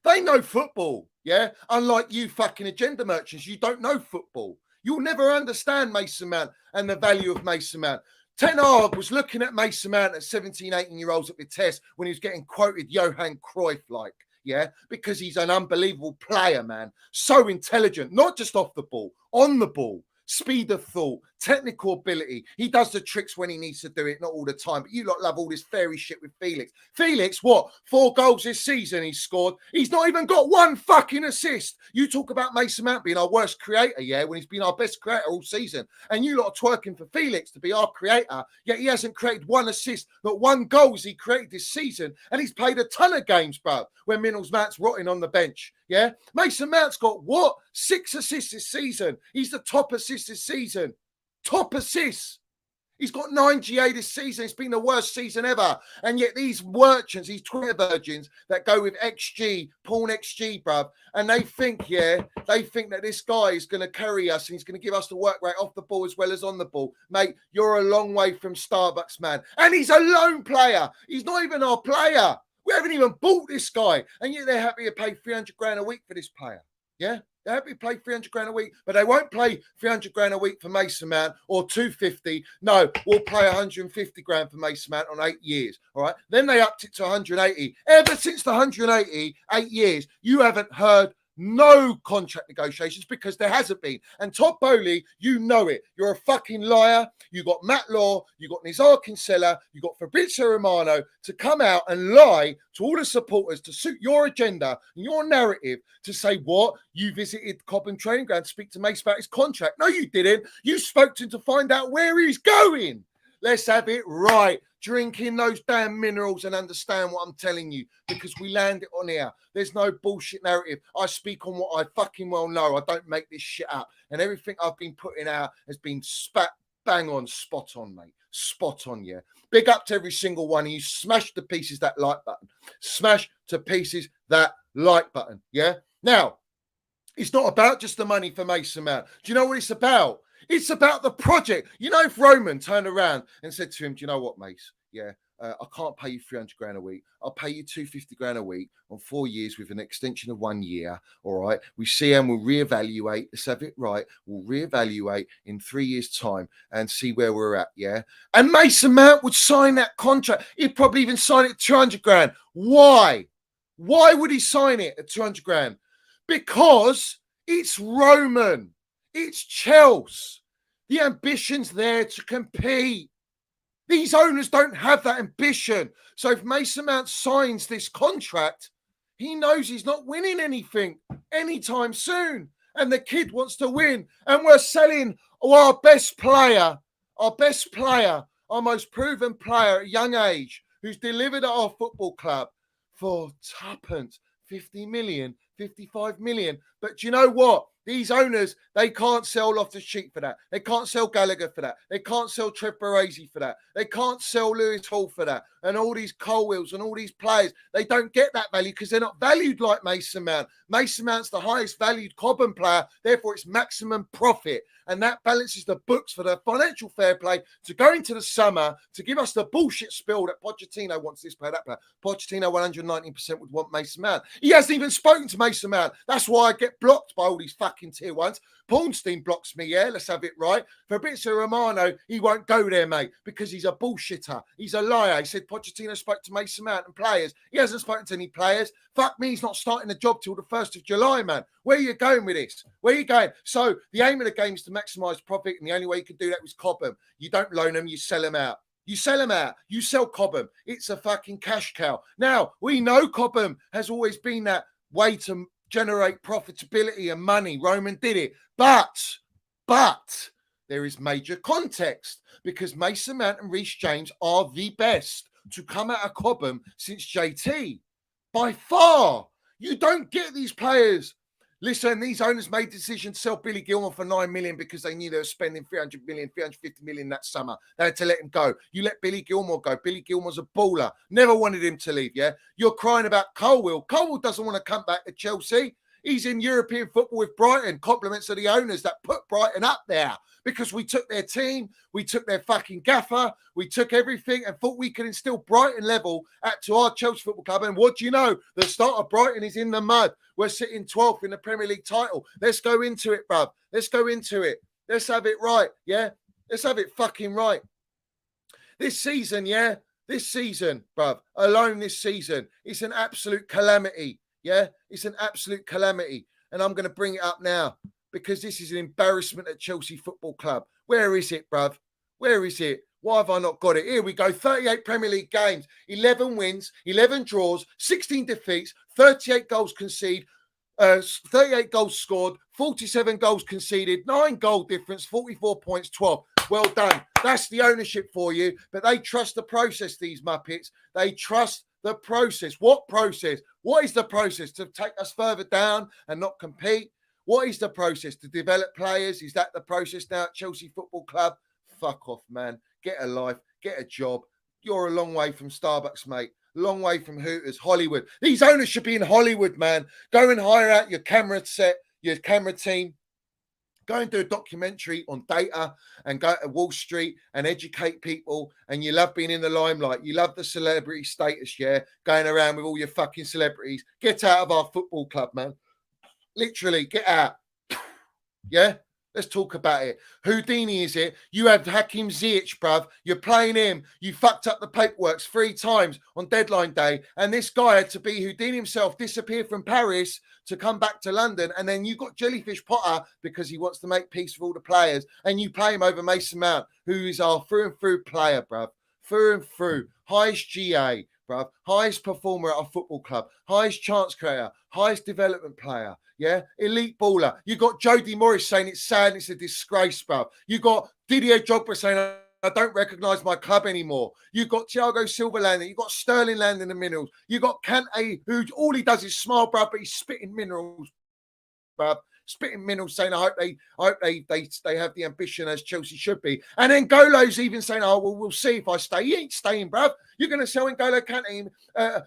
They know football, yeah. Unlike you fucking agenda merchants, you don't know football. You'll never understand Mason Mount and the value of Mason Mount. Ten Hag was looking at Mason Mount at 17, 18-year-olds at the test when he was getting quoted Johan Cruyff-like. Yeah, because he's an unbelievable player, man. So intelligent, not just off the ball, on the ball. Speed of thought, technical ability. He does the tricks when he needs to do it, not all the time. But you lot love all this fairy shit with Felix. Felix, what? 4 goals this season he's scored. He's not even got 1 fucking assist. You talk about Mason Mount being our worst creator, yeah, when he's been our best creator all season. And you lot are twerking for Felix to be our creator, yet he hasn't created 1 assist, not 1 goal as he created this season. And he's played a ton of games, bro, when Minnals Mount's rotting on the bench. Yeah, Mason Mount's got what? 6 assists this season. He's the top assist this season. Top assists. He's got 9 GA this season. It's been the worst season ever. And yet these merchants, these Twitter virgins that go with XG, Pawn XG, bruv, and they think, yeah, they think that this guy is going to carry us and he's going to give us the work rate off the ball as well as on the ball. Mate, you're a long way from Starbucks, man. And he's a lone player. He's not even our player. We haven't even bought this guy. And yet they're happy to pay 300 grand a week for this player. Yeah? They're happy to play 300 grand a week, but they won't play 300 grand a week for Mason Mount or 250. No, we'll play 150 grand for Mason Mount on 8 years. All right? Then they upped it to 180. Ever since the 180, 8 years, you haven't heard no contract negotiations because there hasn't been. And Todd Bowley, you know it. You're a fucking liar. You got Matt Law, you got Nizar Kinsella, you got Fabrizio Romano to come out and lie to all the supporters to suit your agenda and your narrative to say what? You visited Cobham training ground to speak to Mace about his contract. No, you didn't. You spoke to him to find out where he's going. Let's have it right. Drink in those damn minerals and understand what I'm telling you because we land it on here. There's no bullshit narrative. I speak on what I fucking well know. I don't make this shit up. And everything I've been putting out has been bang on, spot on, mate. Spot on, yeah. Big up to every single one of you. Smash to pieces that like button. Smash to pieces that like button, yeah? Now, it's not about just the money for Mason Mount. Do you know what it's about? It's about the project. You know, if Roman turned around and said to him, do you know what, Mace? Yeah, I can't pay you 300 grand a week. I'll pay you 250 grand a week on 4 years with an extension of 1 year. All right. We see and we'll reevaluate. Let's have it right. We'll reevaluate in 3 years' time and see where we're at. Yeah. And Mason Mount would sign that contract. He'd probably even sign it at 200 grand. Why? Why would he sign it at 200 grand? Because it's Roman. It's Chels. The ambition's there to compete. These owners don't have that ambition. So if Mason Mount signs this contract, he knows he's not winning anything anytime soon. And the kid wants to win. And we're selling our best player, our most proven player at a young age, who's delivered at our football club for tuppence, 50 million, 55 million. But do you know what? These owners, they can't sell Loftus-Cheek for that. They can't sell Gallagher for that. They can't sell Trev Baresi for that. They can't sell Lewis Hall for that. And all these Colwills and all these players, they don't get that value because they're not valued like Mason Mount. Mason Mount's the highest valued Cobham player. Therefore, it's maximum profit. And that balances the books for the financial fair play to go into the summer to give us the bullshit spill that Pochettino wants this player, that player. Pochettino 119% would want Mason Mount. He hasn't even spoken to Mason Mount. That's why I get blocked by all these fucking tier ones. Pornstein blocks me, yeah, let's have it right. Fabrizio Romano, he won't go there, mate, because he's a bullshitter. He's a liar. He said Pochettino spoke to Mason Mount and players. He hasn't spoken to any players. Fuck me, he's not starting the job till the 1st of July, man. Where are you going with this? Where are you going? So the aim of the game is to maximise profit, and the only way you can do that was Cobham. You don't loan them, you sell them out. You sell them out. You sell Cobham. It's a fucking cash cow. Now, we know Cobham has always been that way to generate profitability and money. Roman did it. But there is major context because Mason Mount and Reece James are the best to come out of Cobham since JT. By far. You don't get these players. Listen, these owners made the decision to sell Billy Gilmore for 9 million because they knew they were spending 300 million, 350 million that summer. They had to let him go. You let Billy Gilmore go. Billy Gilmore's a baller. Never wanted him to leave, yeah? You're crying about Colwill. Colwill doesn't want to come back to Chelsea. He's in European football with Brighton. Compliments to the owners that put Brighton up there because we took their team, we took their fucking gaffer, we took everything and thought we could instill Brighton level to our Chelsea Football Club. And what do you know? The start of Brighton is in the mud. We're sitting 12th in the Premier League title. Let's go into it, bruv. Let's go into it. Let's have it right, yeah? Let's have it fucking right. This season, yeah? This season, bruv, alone this season, it's an absolute calamity. Yeah, it's an absolute calamity. And I'm going to bring it up now because this is an embarrassment at Chelsea Football Club. Where is it, bruv? Where is it? Why have I not got it? Here we go. 38 Premier League games, 11 wins, 11 draws, 16 defeats, 38 goals conceded, 38 goals scored, 47 goals conceded, 9 goal difference, 44 points, 12. Well done. That's the ownership for you. But they trust the process, these Muppets. They trust the process. What process? What is the process? To take us further down and not compete? What is the process? To develop players? Is that the process now at Chelsea Football Club? Fuck off, man. Get a life. Get a job. You're a long way from Starbucks, mate. Long way from Hooters, Hollywood. These owners should be in Hollywood, man. Go and hire out your camera set, your camera team. Go and do a documentary on data and go to Wall Street and educate people. And you love being in the limelight. You love the celebrity status, yeah? Going around with all your fucking celebrities. Get out of our football club, man. Literally, get out. Yeah? Let's talk about it. Houdini, is it? You have Hakim Ziyech, bruv. You're playing him. You fucked up the paperwork 3 times on deadline day. And this guy had to be Houdini himself, disappear from Paris to come back to London. And then you got Jellyfish Potter because he wants to make peace with all the players. And you play him over Mason Mount, who is our through and through player, bruv. Through and through. Highest GA, bruv. Highest performer at our football club. Highest chance creator. Highest development player. Yeah, elite baller. You got Jody Morris saying it's sad, it's a disgrace, bruv. You got Didier Drogba saying I don't recognise my club anymore. You got Thiago Silva landing. You got Sterling landing the minerals. You got Kante, who all he does is smile, bruv, but he's spitting minerals, bruv. Spitting minerals, saying, I hope they have the ambition as Chelsea should be. And then Golo's even saying, oh, well, we'll see if I stay. He ain't staying, bruv. You're going to sell N'Golo Kante,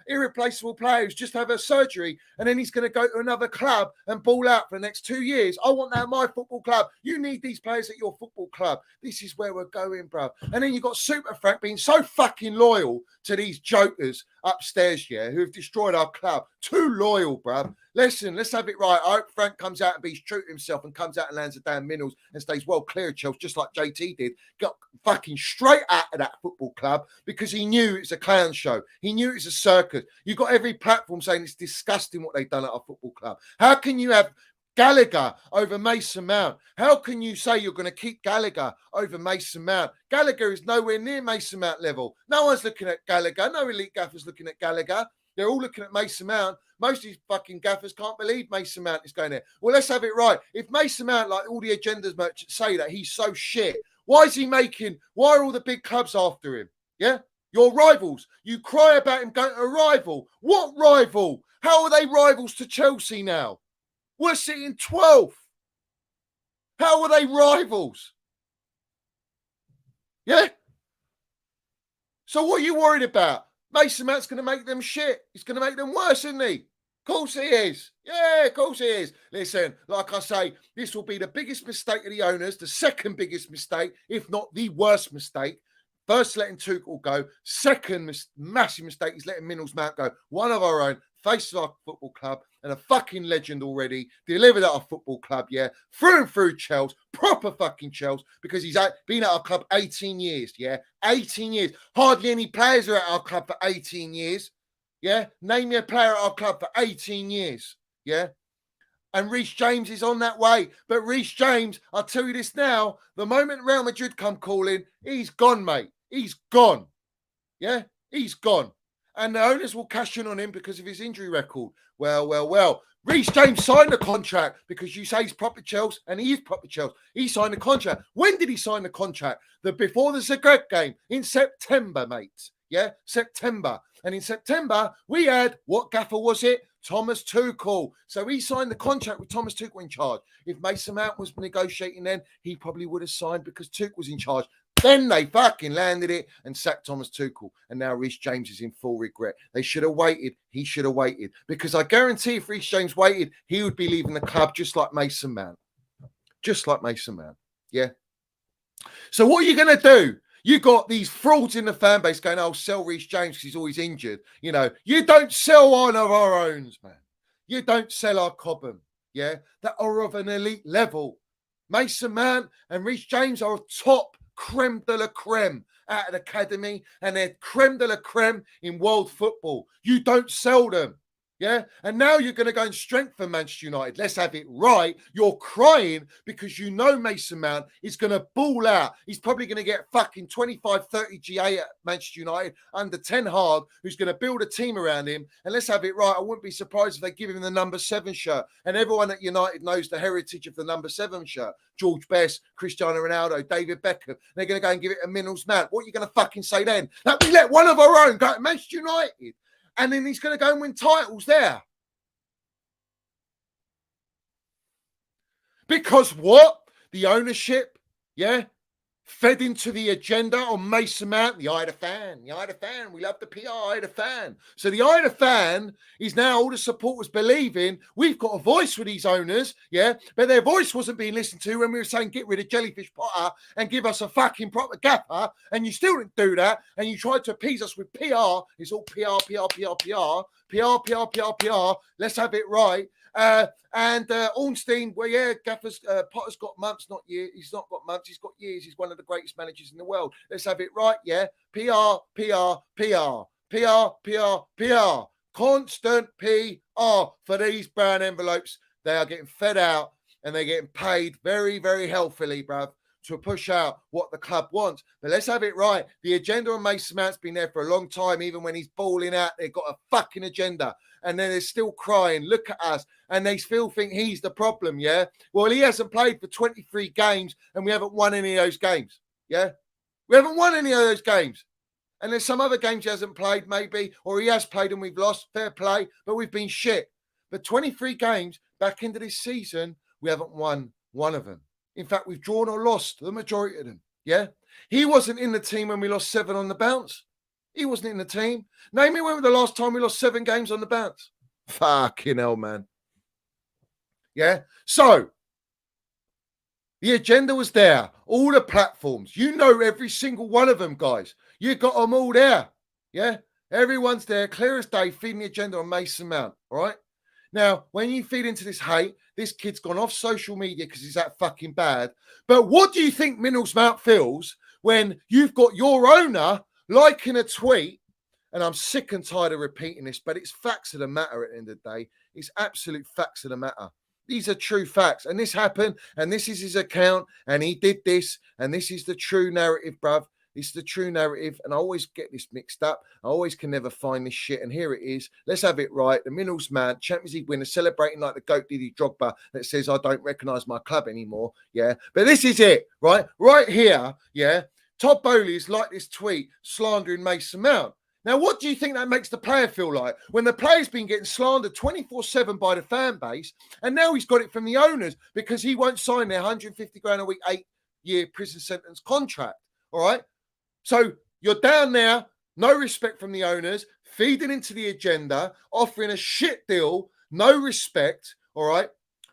irreplaceable player who's just had a surgery, and then he's going to go to another club and ball out for the next 2 years. I want that at my football club. You need these players at your football club. This is where we're going, bruv. And then you've got Super Frank being so fucking loyal to these jokers upstairs, yeah, who have destroyed our club. Too loyal, bruv. Listen, let's have it right. I hope Frank comes out and be true to himself and comes out and lands a damn minerals and stays well clear of Chelsea, just like JT did. Got fucking straight out of that football club because he knew it's a clown show. He knew it's a circus. You got every platform saying it's disgusting what they've done at our football club. How can you have Gallagher over Mason Mount. How can you say you're going to keep Gallagher over Mason Mount? Gallagher is nowhere near Mason Mount level. No one's looking at Gallagher. No elite gaffers looking at Gallagher. They're all looking at Mason Mount. Most of these fucking gaffers can't believe Mason Mount is going there. Well, let's have it right. If Mason Mount, like all the agendas merchants say that he's so shit, why are all the big clubs after him? Yeah? Your rivals. You cry about him going to a rival. What rival? How are they rivals to Chelsea now? We're sitting 12th. How are they rivals? Yeah? So what are you worried about? Mason Mount's going to make them shit. He's going to make them worse, isn't he? Of course he is. Yeah, of course he is. Listen, like I say, this will be the biggest mistake of the owners, the second biggest mistake, if not the worst mistake. First, letting Tuchel go. Second, massive mistake is letting Minnals Mount go. One of our own, face of our football club, and a fucking legend already, delivered at our football club, yeah, through and through Chels, proper fucking Chels, because he's been at our club 18 years, yeah, 18 years. Hardly any players are at our club for 18 years, yeah. Name me a player at our club for 18 years, yeah. And Reece James is on that way. But Reece James, I'll tell you this now, the moment Real Madrid come calling, he's gone, mate. He's gone. Yeah, he's gone. And the owners will cash in on him because of his injury record. Well. Reece James signed the contract because you say he's proper Chelsea, and he is proper Chelsea. He signed the contract. When did he sign the contract? Before the Zagreb game in September, mate. Yeah, September. And in September, we had, what gaffer was it? Thomas Tuchel. So he signed the contract with Thomas Tuchel in charge. If Mason Mount was negotiating then, he probably would have signed because Tuchel was in charge. Then they fucking landed it and sacked Thomas Tuchel. And now Reece James is in full regret. They should have waited. He should have waited. Because I guarantee if Reece James waited, he would be leaving the club just like Mason Mount. Just like Mason Mount. Yeah. So what are you going to do? You got these frauds in the fan base going, oh, sell Reece James because he's always injured. You know, you don't sell one of our own, man. You don't sell our Cobham, yeah, that are of an elite level. Mason Mount and Reece James are top creme de la creme out of the academy, and they're creme de la creme in world football. You don't sell them. Yeah, and now you're going to go and strengthen Manchester United. Let's have it right. You're crying because you know Mason Mount is going to ball out. He's probably going to get fucking 25, 30 GA at Manchester United under 10 Hag, who's going to build a team around him. And let's have it right. I wouldn't be surprised if they give him the number 7 shirt. And everyone at United knows the heritage of the number 7 shirt. George Best, Cristiano Ronaldo, David Beckham. They're going to go and give it a Minnals Mount. What are you going to fucking say then? That we let one of our own go to Manchester United. And then he's going to go and win titles there. Because what? The ownership, yeah, fed into the agenda on Mason Mount. The eye of the fan. We love the PR, eye of the fan. So the eye of the fan is now all the supporters believing we've got a voice with these owners, yeah, but their voice wasn't being listened to when we were saying get rid of Jellyfish Potter and give us a fucking proper gaffer, and you still didn't do that, and you tried to appease us with PR. It's all PR. Let's have it right. And Ornstein, well, yeah, Gaffer's Potter's got months, not years. He's not got months, he's got years. He's one of the greatest managers in the world. Let's have it right, yeah. PR. Constant PR for these brown envelopes. They are getting fed out and they're getting paid very, very healthily, bruv, to push out what the club wants. But let's have it right. The agenda on Mason Mount's been there for a long time. Even when he's balling out, they've got a fucking agenda. And then they're still crying, look at us. And they still think he's the problem, yeah? Well, he hasn't played for 23 games and we haven't won any of those games, yeah? We haven't won any of those games. And there's some other games he hasn't played, maybe, or he has played and we've lost, fair play, but we've been shit. But 23 games back into this season, we haven't won one of them. In fact, we've drawn or lost the majority of them, yeah? He wasn't in the team when we lost 7 on the bounce. He wasn't in the team. Name me when was the last time we lost 7 games on the bounce. Fucking hell, man. Yeah? So, the agenda was there. All the platforms. You know every single one of them, guys. You got them all there. Yeah? Everyone's there, clear as day, feeding the agenda on Mason Mount. All right? Now, when you feed into this hate, this kid's gone off social media because he's that fucking bad. But what do you think Minnals Mount feels when you've got your owner liking a tweet? And I'm sick and tired of repeating this, but it's facts of the matter at the end of the day. It's absolute facts of the matter. These are true facts. And this happened, and this is his account, and he did this, and this is the true narrative, bruv. It's the true narrative, and I always get this mixed up. I always can never find this shit, and here it is. Let's have it right. The Minerals man, Champions League winner, celebrating like the GOAT Diddy Drogba that says, I don't recognise my club anymore, yeah? But this is it, right? Right here, yeah? Todd Boehly is like this tweet slandering Mason Mount. Now, what do you think that makes the player feel like? When the player's been getting slandered 24/7 by the fan base, and now he's got it from the owners because he won't sign their 150 grand a week, 8-year prison sentence contract, all right? So you're down there, no respect from the owners, feeding into the agenda, offering a shit deal, no respect, all right?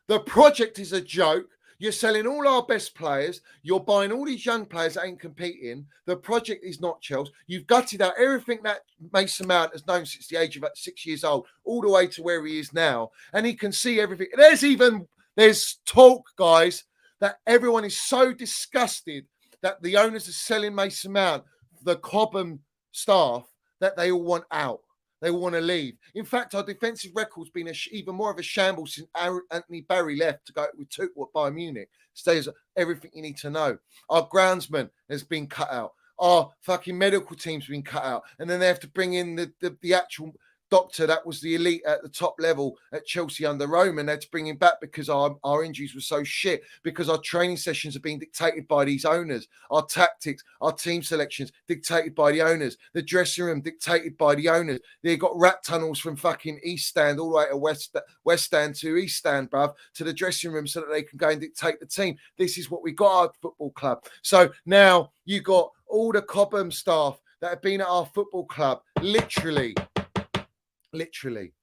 The project is a joke. You're selling all our best players. You're buying all these young players that ain't competing. The project is not Chels. You've gutted out everything that Mason Mount has known since the age of 6 years old, all the way to where he is now. And he can see everything. There's talk, guys, that everyone is so disgusted that the owners are selling Mason Mount, the Cobham staff, that they all want out. They want to leave. In fact, our defensive record's been even more of a shambles since Anthony Barry left to go with Tuchel at Bayern Munich. Stays everything you need to know. Our groundsman has been cut out. Our fucking medical team's been cut out. And then they have to bring in the actual doctor that was the elite at the top level at Chelsea under Roman. They had to bring him back because our injuries were so shit, because our training sessions have been dictated by these owners, our tactics, our team selections dictated by the owners, the dressing room dictated by the owners. They got rat tunnels from fucking East Stand all the way to West Stand to East Stand, bruv, to the dressing room so that they can go and dictate the team. This is what we got at our football club. So now you got all the Cobham staff that have been at our football club literally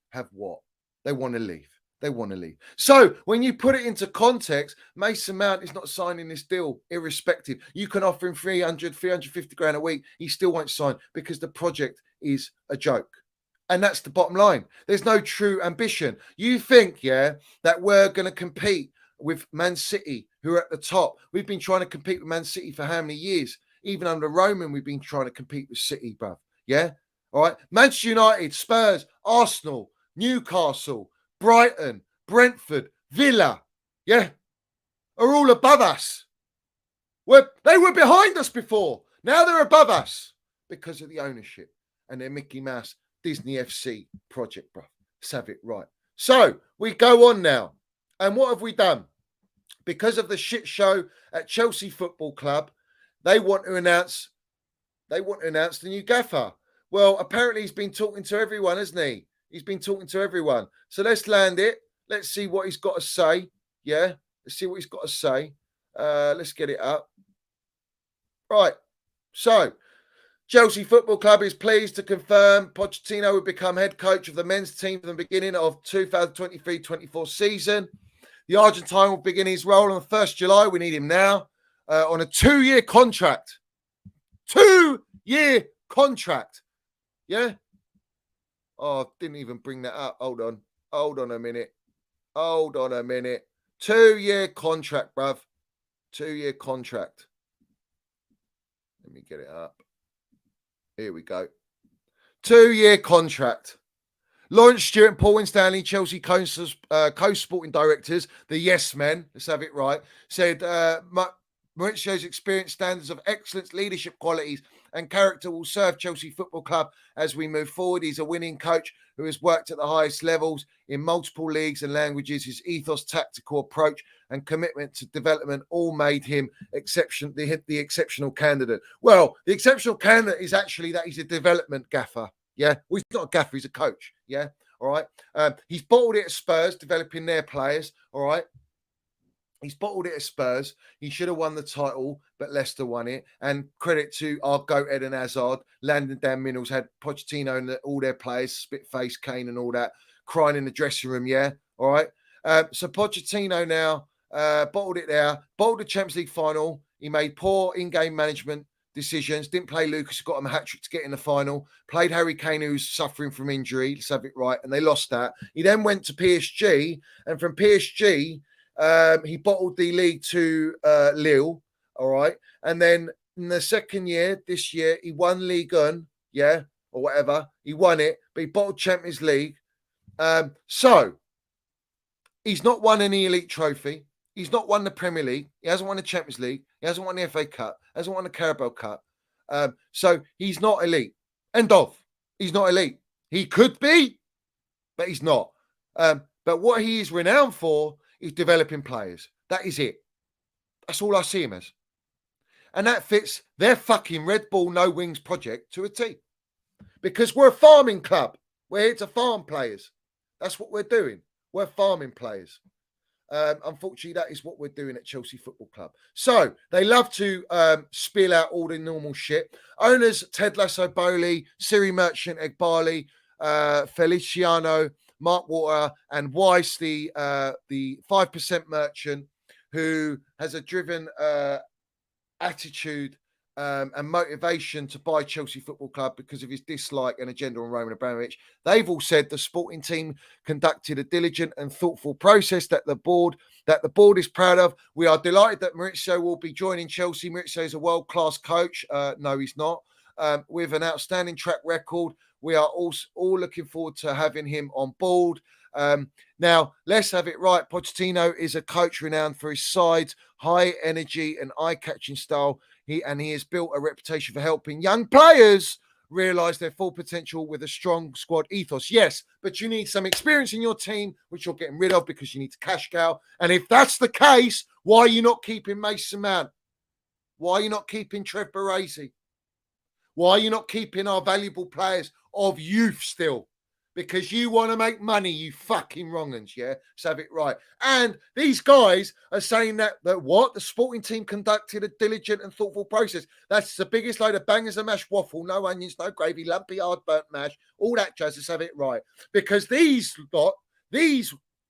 have what? They want to leave. They want to leave. So when you put it into context, Mason Mount is not signing this deal irrespective. You can offer him 350 grand a week. He still won't sign because the project is a joke. And that's the bottom line. There's no true ambition. You think, yeah, that we're going to compete with Man City, who are at the top. We've been trying to compete with Man City for how many years? Even under Roman, we've been trying to compete with City, bruv. Yeah? All right, Manchester United, Spurs, Arsenal, Newcastle, Brighton, Brentford, Villa, yeah, are all above us. They were behind us before. Now they're above us because of the ownership and their Mickey Mouse Disney FC project, bro. Let's have it right. So we go on now. And what have we done? Because of the shit show at Chelsea Football Club, they want to announce the new gaffer. Well, apparently he's been talking to everyone, hasn't he? He's been talking to everyone. So let's land it. Let's see what he's got to say. Yeah, let's see what he's got to say. Let's get it up. Right. So, Chelsea Football Club is pleased to confirm Pochettino will become head coach of the men's team from the beginning of 2023-24 season. The Argentine will begin his role on the 1st July. We need him now on a 2-year contract. 2-year contract. Yeah. Oh, didn't even bring that up. Hold on a minute. 2-year contract, bruv. 2-year contract. Let me get it up. Here we go. 2-year contract. Lawrence Stewart and Paul Winstanley, Chelsea co-sporting directors, the yes men, let's have it right, said Maurizio's experience, standards of excellence, leadership qualities and character will serve Chelsea Football Club as we move forward. He's a winning coach who has worked at the highest levels in multiple leagues and languages. His ethos, tactical approach and commitment to development all made him the exceptional candidate. Well, the exceptional candidate is actually that he's a development gaffer. Yeah, well, he's not a gaffer, he's a coach. Yeah, all right. He's bottled it at Spurs, developing their players. All right. He's bottled it at Spurs. He should have won the title, but Leicester won it. And credit to our goat Eden Hazard, Landon Dan Minerals had Pochettino and all their players, Spitface, Kane and all that, crying in the dressing room, yeah? All right? So Pochettino now bottled it there, bottled the Champions League final. He made poor in-game management decisions, didn't play Lucas, who got him a hat-trick to get in the final, played Harry Kane, who's suffering from injury, let's have it right, and they lost that. He then went to PSG, and from PSG... he bottled the league to Lille, all right? And then in the second year, this year, he won Ligue 1, yeah, or whatever. He won it, but he bottled Champions League. So He's not won any elite trophy. He's not won the Premier League. He hasn't won the Champions League. He hasn't won the FA Cup. Hasn't won the Carabao Cup. So he's not elite. End of. He's not elite. He could be, but he's not. But what he is renowned for is developing players. That is it. That's all I see him as. And that fits their fucking Red Bull No Wings project to a T. Because we're a farming club. We're here to farm players. That's what we're doing. We're farming players. Unfortunately, that is what we're doing at Chelsea Football Club. So they love to spill out all the normal shit. Owners Ted Lasso Bowley, Siri Merchant Egbali, Feliciano, Mark Water, and Weiss, the 5% merchant, who has a driven attitude and motivation to buy Chelsea Football Club because of his dislike and agenda on Roman Abramovich. They've all said the sporting team conducted a diligent and thoughtful process that the board is proud of. We are delighted that Maurizio will be joining Chelsea. Maurizio is a world-class coach. No, he's not. With an outstanding track record. We are all looking forward to having him on board. Now, let's have it right. Pochettino is a coach renowned for his side's high energy and eye-catching style. He has built a reputation for helping young players realise their full potential with a strong squad ethos. Yes, but you need some experience in your team, which you're getting rid of because you need to cash cow. And if that's the case, why are you not keeping Mason Mount? Why are you not keeping Trev Baresi? Why are you not keeping our valuable players of youth still? Because you want to make money, you fucking wrong'uns, yeah? Let's have it right. And these guys are saying that what? The sporting team conducted a diligent and thoughtful process. That's the biggest load of bangers and mash waffle, no onions, no gravy, lumpy, hard burnt mash, all that jazz. Let's have it right. Because these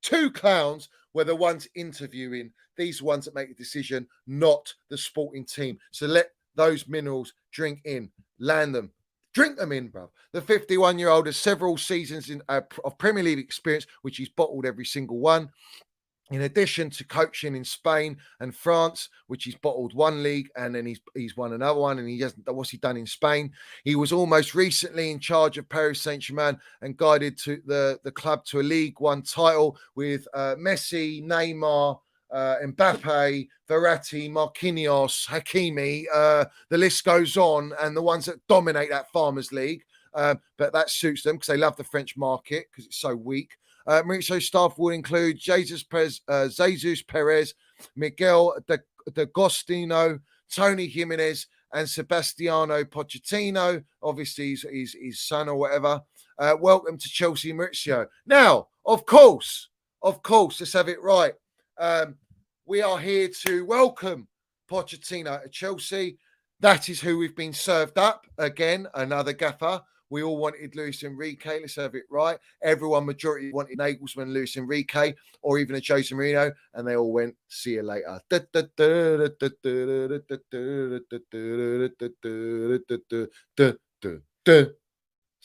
two clowns were the ones interviewing, these ones that make the decision, not the sporting team. So let those minerals drink in, land them. Drink them in, bro. The 51-year-old has several seasons of Premier League experience, which he's bottled every single one. In addition to coaching in Spain and France, which he's bottled one league, and then he's won another one, and he hasn't. What's he done in Spain? He was almost recently in charge of Paris Saint-Germain and guided to the club to a League One title with Messi, Neymar, Mbappe, Verratti, Marquinhos, Hakimi, the list goes on, and the ones that dominate that Farmers League. But that suits them because they love the French market because it's so weak. Maurizio's staff will include Jesus Perez, Miguel D'Agostino, Tony Jimenez, and Sebastiano Pochettino, obviously his son or whatever. Welcome to Chelsea, Maurizio. Now, of course, let's have it right. We are here to welcome Pochettino at Chelsea. That is who we've been served up. Again, another gaffer. We all wanted Luis Enrique. Let's have it right. Everyone, majority wanted Nagelsmann, Luis Enrique, or even a Jose Mourinho, and they all went, see you later. Let's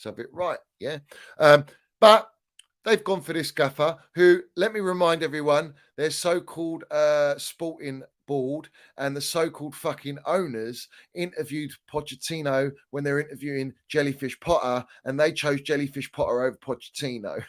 have it right, yeah. But they've gone for this gaffer who, let me remind everyone, their so-called sporting board and the so-called fucking owners interviewed Pochettino when they're interviewing Jellyfish Potter, and they chose Jellyfish Potter over Pochettino.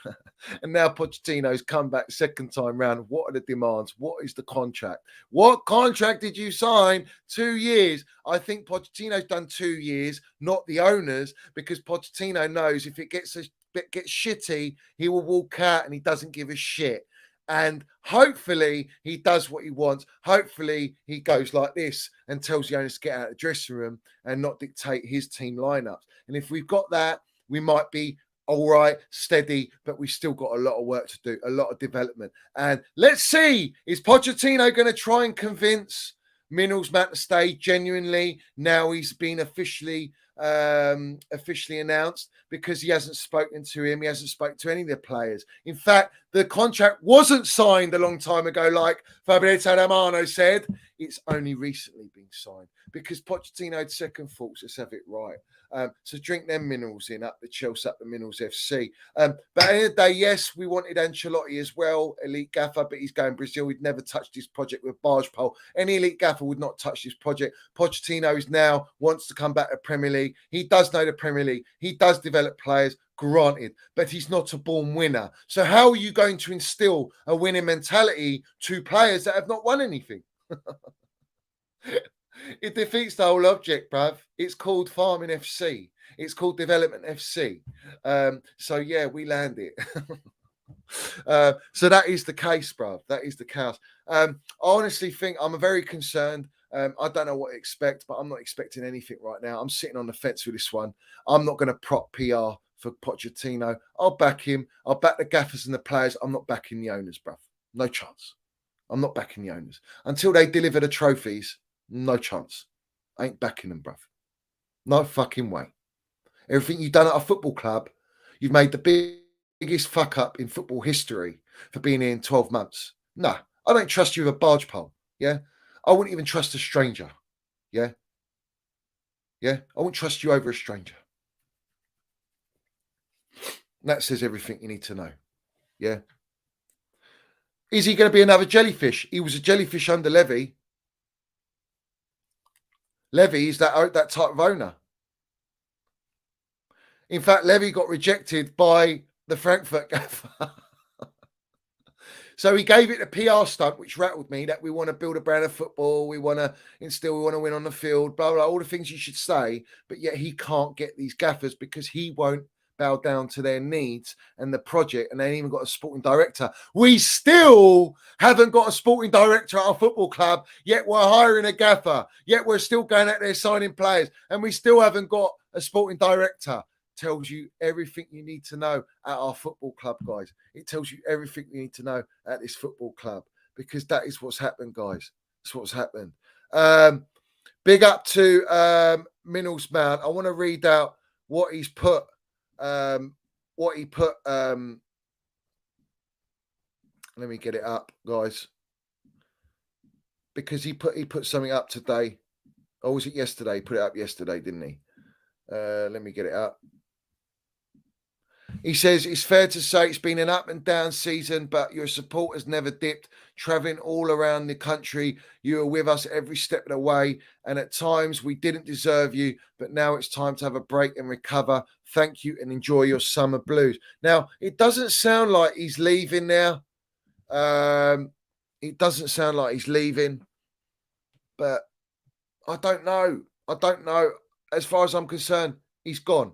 And now Pochettino's come back second time round. What are the demands? What is the contract? What contract did you sign? 2 years. I think Pochettino's done 2 years, not the owners, because Pochettino knows if it gets shitty, he will walk out and he doesn't give a shit. And hopefully he does what he wants. Hopefully he goes like this and tells the owners to get out of the dressing room and not dictate his team lineups. And if we've got that, we might be all right, steady, but we've still got a lot of work to do, a lot of development. And let's see, is Pochettino going to try and convince Minnelsman to stay genuinely now he's been officially announced, because he hasn't spoken to him, he hasn't spoken to any of the players. In fact, the contract wasn't signed a long time ago, like Fabrizio Romano said. it's only recently been signed because Pochettino had second thoughts. Let's have it right. So drink them minerals in, up the Chels, up the minerals FC. But at the end of the day, yes, we wanted Ancelotti as well, elite gaffer, but he's going Brazil. He'd never touched this project with barge pole. Any elite gaffer would not touch this project. Pochettino is now wants to come back to Premier League. He does know the Premier League. He does develop players, granted, but he's not a born winner. So how are you going to instill a winning mentality to players that have not won anything? It defeats the whole object, bruv. It's called Farming FC. It's called Development FC. So yeah, we land it. So that is the case, bruv. That is the case. I honestly think I'm very concerned. I don't know what to expect, but I'm not expecting anything right now. I'm sitting on the fence with this one. I'm not going to prop PR for Pochettino. I'll back him. I'll back the gaffers and the players. I'm not backing the owners, bruv. No chance. I'm not backing the owners. Until they deliver the trophies, no chance. I ain't backing them, bruv. No fucking way. Everything you've done at a football club, you've made the biggest fuck up in football history for being here in 12 months. No, I don't trust you with a barge pole. Yeah. I wouldn't even trust a stranger. Yeah. Yeah. I wouldn't trust you over a stranger. That says everything you need to know. Yeah. Is he going to be another jellyfish? He was a jellyfish under Levy. Levy is that type of owner. In fact, Levy got rejected by the Frankfurt gaffer. So he gave it a PR stunt, which rattled me, that we want to build a brand of football, we want to instill, we want to win on the field, blah, blah, all the things you should say. But yet he can't get these gaffers because he won't bow down to their needs and the project, and they ain't even got a sporting director. We still haven't got a sporting director at our football club, yet we're hiring a gaffer, yet we're still going out there signing players, and we still haven't got a sporting director. Tells you everything you need to know at our football club, guys. It tells you everything you need to know at this football club, because that is what's happened, guys. That's what's happened. Big up to Minnals Man. I want to read out what he's put. Let me get it up, guys, because he put something up today. Or was it yesterday? He put it up yesterday, didn't he? Let me get it up. He says, it's fair to say it's been an up and down season, but your support has never dipped. Traveling all around the country, you were with us every step of the way. And at times we didn't deserve you, but now it's time to have a break and recover. Thank you and enjoy your summer blues. Now, it doesn't sound like he's leaving now. It doesn't sound like he's leaving, but I don't know. As far as I'm concerned, he's gone.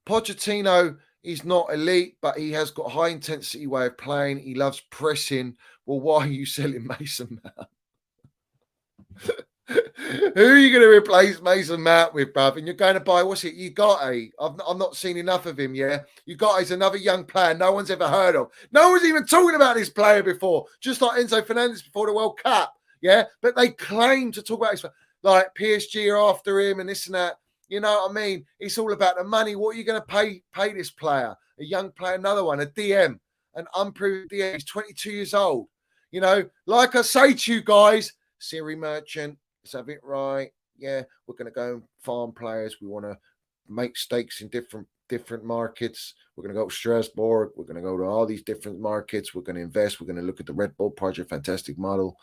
Pochettino is not elite, but he has got a high intensity way of playing. He loves pressing. Well, why are you selling Mason Mount? Who are you going to replace Mason Mount with, bruv? And you're going to buy, what's it? Ugarte. I've not seen enough of him, yeah? Ugarte is another young player no one's ever heard of. No one's even talking about this player before, just like Enzo Fernandez before the World Cup, yeah? But they claim to talk about this, like PSG are after him and this and that. You know what I mean? It's all about the money. What are you going to pay this player? A young player, another one, a DM, an unproven DM. He's 22 years old. You know, like I say to you guys, Siri Merchant, let's have it right. Yeah, we're going to go and farm players. We want to make stakes in different markets. We're going to go to Strasbourg. We're going to go to all these different markets. We're going to invest. We're going to look at the Red Bull project. Fantastic model,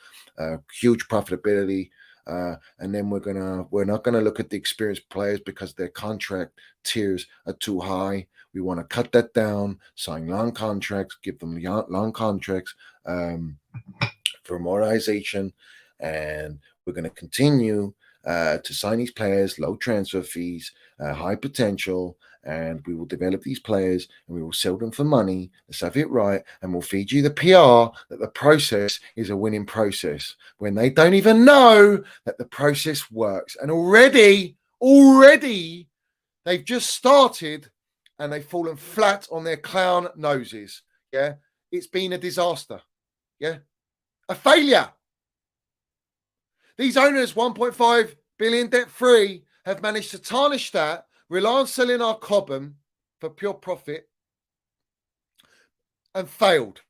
huge profitability. And then we're not gonna look at the experienced players because their contract tiers are too high. We want to cut that down, sign long contracts, give them long contracts for moralization, and we're going to continue to sign these players, low transfer fees, high potential, and we will develop these players and we will sell them for money. Let's have it right, and we'll feed you the PR that the process is a winning process when they don't even know that the process works. And already they've just started and they've fallen flat on their clown noses. Yeah, it's been a disaster. Yeah, a failure. These owners, 1.5 billion debt free, have managed to tarnish that, rely on selling our Cobham for pure profit, and failed.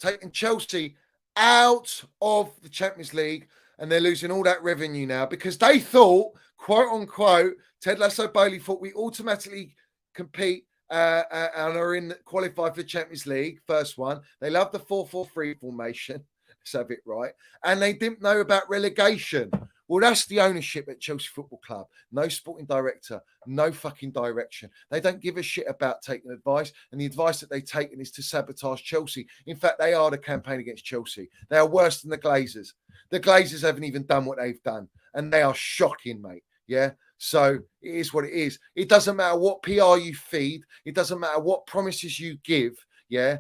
Taking Chelsea out of the Champions League, and they're losing all that revenue now because they thought, quote unquote, Ted Lasso Bailey thought we automatically compete and are in qualified for the Champions League. First one. They love the 4-4-3 formation. Let's have it right. And they didn't know about relegation. Well, that's the ownership at Chelsea Football Club. No sporting director, no fucking direction. They don't give a shit about taking advice, and the advice that they've taken is to sabotage Chelsea. In fact, they are the campaign against Chelsea. They are worse than the Glazers. The Glazers haven't even done what they've done, and they are shocking, mate. Yeah. So it is what it is. It doesn't matter what PR you feed. It doesn't matter what promises you give. Yeah.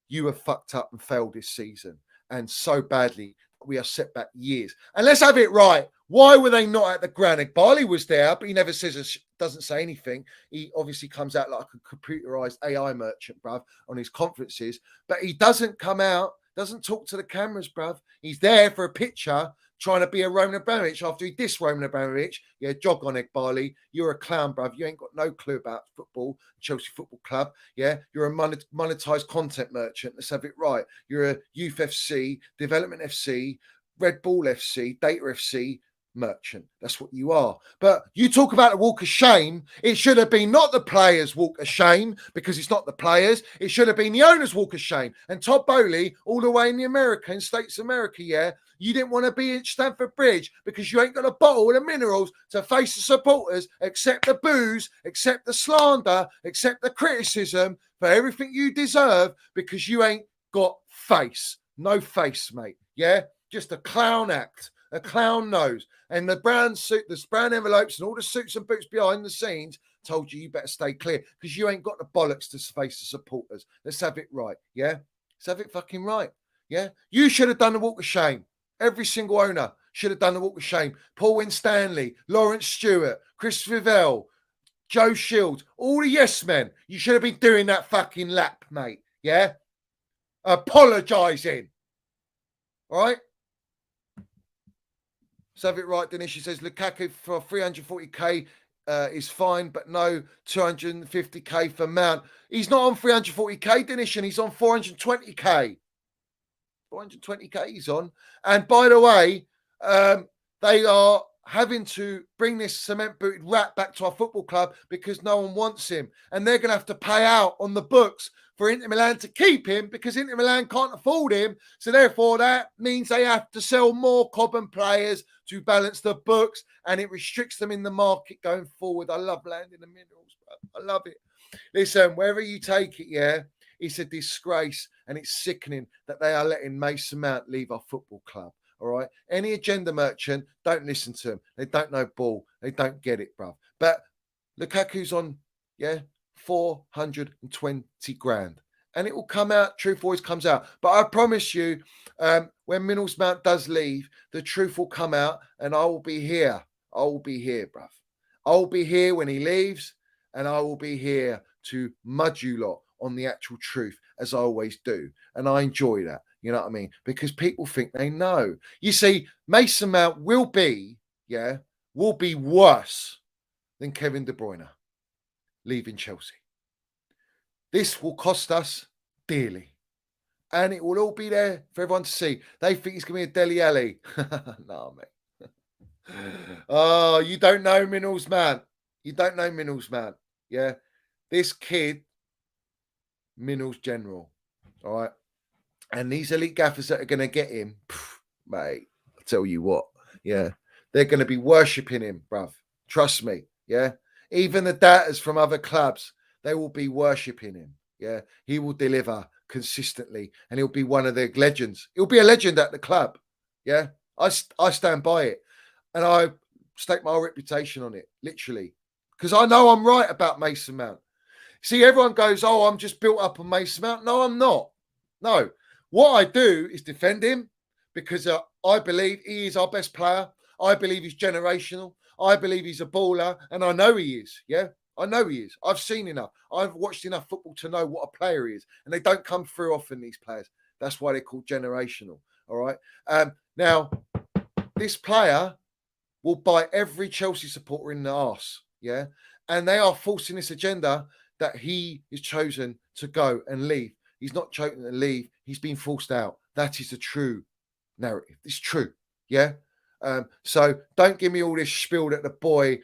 You have fucked up and failed this season, and so badly. We are set back years. And let's have it right. Why were they not at the ground? Barley was there, but he never doesn't say anything. He obviously comes out like a computerized AI merchant, bruv, on his conferences. But he doesn't come out, doesn't talk to the cameras, bruv. He's there for a picture, trying to be a Roman Abramovich after he dissed Roman Abramovich. Yeah, jog on it, Barley. You're a clown, bruv. You ain't got no clue about football, Chelsea Football Club. Yeah, you're a monetized content merchant. Let's have it right. You're a Youth FC, Development FC, Red Bull FC, Data FC merchant. That's what you are. But you talk about the walk of shame. It should have been not the players' walk of shame, because it's not the players. It should have been the owners' walk of shame. And Todd Bowley, all the way in the States of America, yeah, you didn't want to be at Stamford Bridge because you ain't got a bottle of the minerals to face the supporters, accept the booze, accept the slander, accept the criticism for everything you deserve, because you ain't got face. No face, mate. Yeah? Just a clown act, a clown nose. And the brown suit, the brown envelopes and all the suits and boots behind the scenes told you better stay clear, because you ain't got the bollocks to face the supporters. Let's have it right. Yeah? Let's have it fucking right. Yeah? You should have done the walk of shame. Every single owner should have done the walk of shame. Paul Winstanley, Lawrence Stewart, Chris Rivell, Joe Shields, all the yes men. You should have been doing that fucking lap, mate. Yeah? Apologising. All right? Let's have it right, Dennis. She says Lukaku for 340k is fine, but no 250k for Mount. He's not on 340k, Dennis, and he's on 420k. 420k he's on. And by the way, they are having to bring this cement-booted rat back to our football club because no one wants him. And they're going to have to pay out on the books for Inter Milan to keep him, because Inter Milan can't afford him. So therefore, that means they have to sell more Cobham players to balance the books, and it restricts them in the market going forward. I love landing the minerals, bro. I love it. Listen, wherever you take it, yeah, it's a disgrace, and it's sickening that they are letting Mason Mount leave our football club. All right. Any agenda merchant, don't listen to them. They don't know ball. They don't get it, bruv. But Lukaku's on, 420 grand. And it will come out. Truth always comes out. But I promise you, when Minerals Mount does leave, the truth will come out, and I will be here. I will be here, bruv. I will be here when he leaves, and I will be here to mud you lot on the actual truth, as I always do. And I enjoy that. You know what I mean? Because people think they know. You see, Mason Mount will be worse than Kevin De Bruyne leaving Chelsea. This will cost us dearly. And it will all be there for everyone to see. They think he's going to be a Dele Alli. No, mate. Oh, you don't know Minerals Mount. You don't know Minerals Mount. Yeah. This kid, Minerals General. All right. And these elite gaffers that are going to get him, mate, I'll tell you what, yeah, they're going to be worshipping him, bruv. Trust me, yeah. Even the datas from other clubs, they will be worshipping him, yeah. He will deliver consistently, and he'll be one of their legends. He'll be a legend at the club, yeah. I stand by it, and I stake my whole reputation on it, literally, because I know I'm right about Mason Mount. See, everyone goes, oh, I'm just built up on Mason Mount. No, I'm not. No. What I do is defend him, because I believe he is our best player. I believe he's generational. I believe he's a baller, and I know he is. Yeah, I know he is. I've seen enough. I've watched enough football to know what a player he is, and they don't come through often, these players. That's why they're called generational. All right. Now, this player will bite every Chelsea supporter in the arse. Yeah, and they are forcing this agenda that he is chosen to go and leave. He's not chosen to leave. He's been forced out. That is the true narrative. It's true. Yeah. So don't give me all this spiel that the boy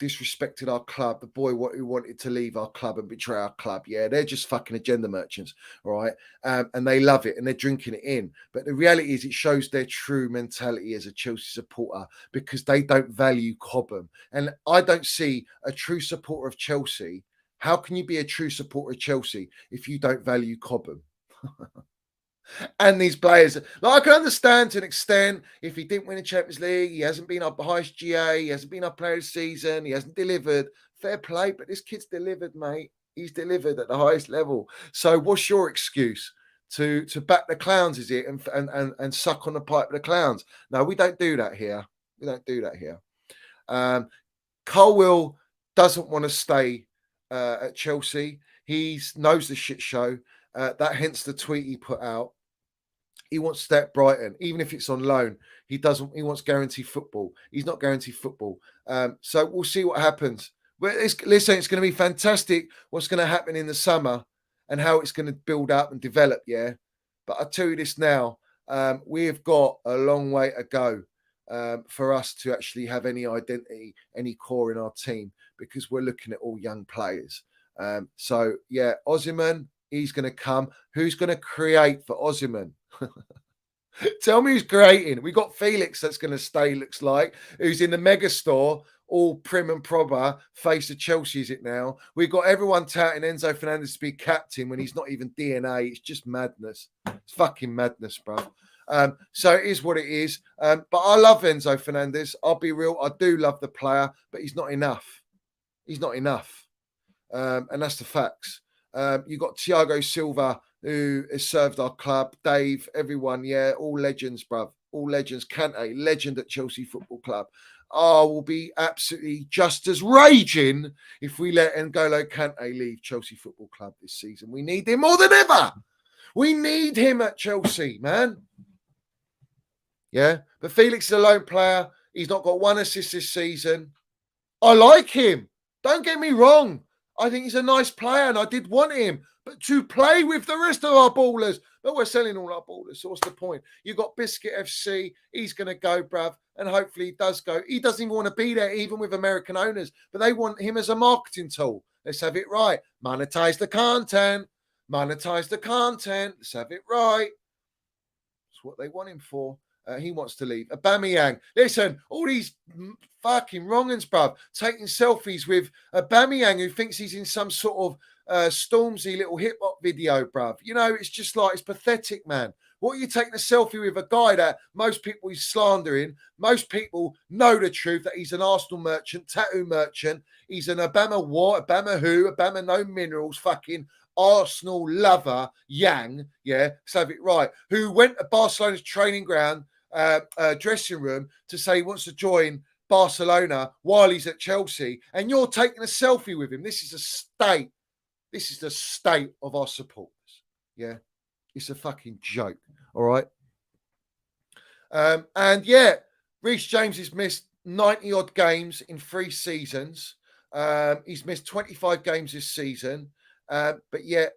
disrespected our club, the boy who wanted to leave our club and betray our club. Yeah, they're just fucking agenda merchants, all right? And they love it and they're drinking it in. But the reality is it shows their true mentality as a Chelsea supporter because they don't value Cobham. And I don't see a true supporter of Chelsea. How can you be a true supporter of Chelsea if you don't value Cobham? And these players, like I can understand to an extent, if he didn't win the Champions League, he hasn't been our highest GA, he hasn't been our player of the season, he hasn't delivered. Fair play, but this kid's delivered, mate. He's delivered at the highest level. So what's your excuse? To back the clowns, is it? And suck on the pipe of the clowns. No, we don't do that here. We don't do that here. Colwill doesn't want to stay at Chelsea. He knows the shit show. That hence the tweet he put out. He wants to stay at Brighton, even if it's on loan. He doesn't. He wants guaranteed football. He's not guaranteed football. So we'll see what happens. But listen, it's going to be fantastic. What's going to happen in the summer and how it's going to build up and develop. Yeah, but I tell you this now: we have got a long way to go for us to actually have any identity, any core in our team because we're looking at all young players. So yeah, Osimhen, he's going to come. Who's going to create for Osimhen? Tell me who's creating. We got Felix that's going to stay, looks like, who's in the mega store, all prim and proper, face of Chelsea, is it now? We've got everyone touting Enzo Fernandez to be captain when he's not even DNA. It's just madness. It's fucking madness, bro. So it is what it is. But I love Enzo Fernandez. I'll be real. I do love the player, but he's not enough. He's not enough. And that's the facts. You've got Thiago Silva, who has served our club, Dave, everyone, yeah, all legends, bruv, all legends. Kante, legend at Chelsea Football Club. Will be absolutely just as raging if we let N'Golo Kante leave Chelsea Football Club this season. We need him more than ever. We need him at Chelsea, man. Yeah, but Felix is a lone player. He's not got one assist this season. I like him. Don't get me wrong. I think he's a nice player and I did want him, but to play with the rest of our ballers. But we're selling all our ballers, so what's the point? You've got Biscuit FC. He's going to go, bruv, and hopefully he does go. He doesn't even want to be there, even with American owners, but they want him as a marketing tool. Let's have it right. Monetize the content. Monetize the content. Let's have it right. That's what they want him for. He wants to leave. Aubameyang. Listen, all these fucking wrong-uns, bruv, taking selfies with Aubameyang, who thinks he's in some sort of Stormzy little hip-hop video, bruv. You know, it's just like, it's pathetic, man. What are you taking a selfie with a guy that most people is slandering? Most people know the truth that he's an Arsenal merchant, tattoo merchant. He's an Obama what? Obama who? Obama no minerals, fucking Arsenal lover, Yang, yeah, so have it right, who went to Barcelona's training ground, dressing room to say he wants to join Barcelona while he's at Chelsea, and you're taking a selfie with him. This is a state. This is the state of our supporters. Yeah, it's a fucking joke. All right. And yeah, Reece James has missed 90 odd games in 3 seasons. He's missed 25 games this season. But yet,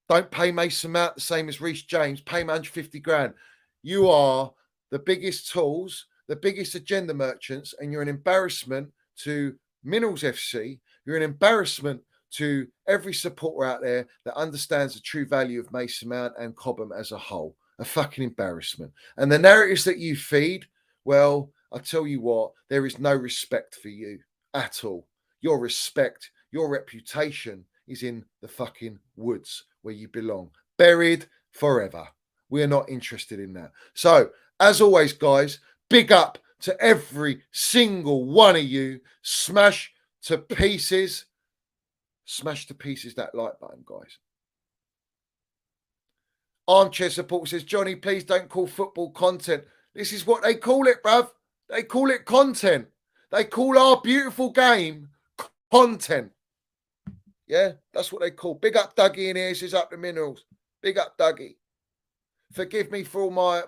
don't pay Mason Mount the same as Reece James. Pay him 150 grand. You are the biggest tools, the biggest agenda merchants, and you're an embarrassment to Minerals FC. You're an embarrassment to every supporter out there that understands the true value of Mason Mount and Cobham as a whole. A fucking embarrassment. And the narratives that you feed, well, I tell you what, there is no respect for you at all. Your respect, your reputation is in the fucking woods where you belong, buried forever. We're not interested in that. So, as always, guys, big up to every single one of you. Smash to pieces that like button, guys. Armchair Support says, Johnny, please don't call football content. This is what they call it, bruv. They call it content. They call our beautiful game content. Yeah, that's what they call. Big up Dougie in here. Says up the Minerals. Big up Dougie. Forgive me for all my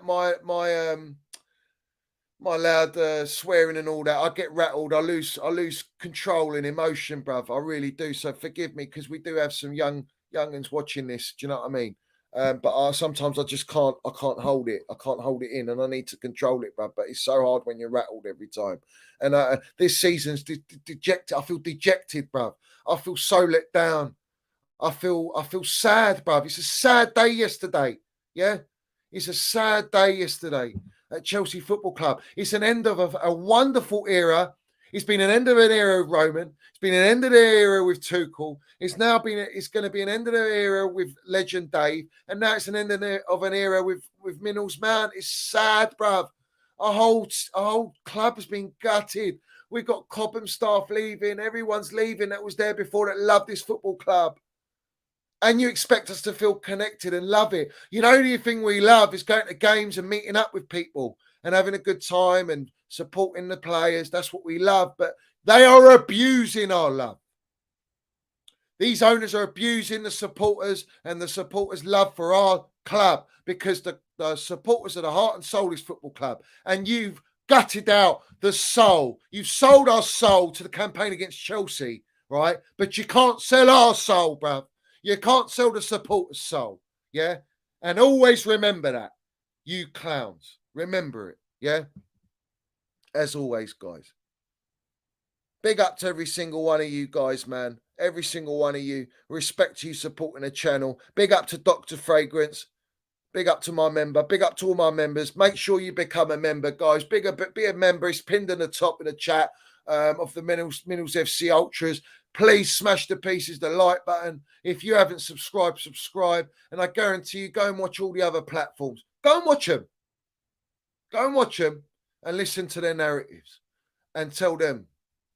loud swearing and all that. I get rattled. I lose control and emotion, bruv. I really do. So forgive me because we do have some young'uns watching this. Do you know what I mean? But sometimes I just can't. I can't hold it. I can't hold it in, and I need to control it, bruv. But it's so hard when you're rattled every time. And this season's dejected. I feel dejected, bruv. I feel so let down. I feel sad, bruv. It's a sad day yesterday. Yeah, it's a sad day yesterday at Chelsea Football Club. It's an end of a wonderful era. It's been an end of an era with Roman. It's been an end of the era with Tuchel. It's going to be an end of the era with Legend Dave, and now it's an end of an era with Minnals Mount. It's sad, bruv. Our whole club has been gutted. We've got Cobham staff leaving. Everyone's leaving that was there before that loved this football club. And you expect us to feel connected and love it. You know, the only thing we love is going to games and meeting up with people and having a good time and supporting the players. That's what we love. But they are abusing our love. These owners are abusing the supporters and the supporters' love for our club, because the supporters are the heart and soul of this football club. And you've gutted out the soul. You've sold our soul to the campaign against Chelsea, right? But you can't sell our soul, bruv. You can't sell the supporter's soul, yeah? And always remember that, you clowns. Remember it, yeah? As always, guys. Big up to every single one of you guys, man. Every single one of you. Respect you supporting the channel. Big up to Dr. Fragrance. Big up to my member. Big up to all my members. Make sure you become a member, guys. Be a member. It's pinned in the top of the chat of the Minnals FC Ultras. Please smash the pieces, the like button. If you haven't subscribed, subscribe. And I guarantee you, go and watch all the other platforms. Go and watch them. Go and watch them and listen to their narratives. And tell them,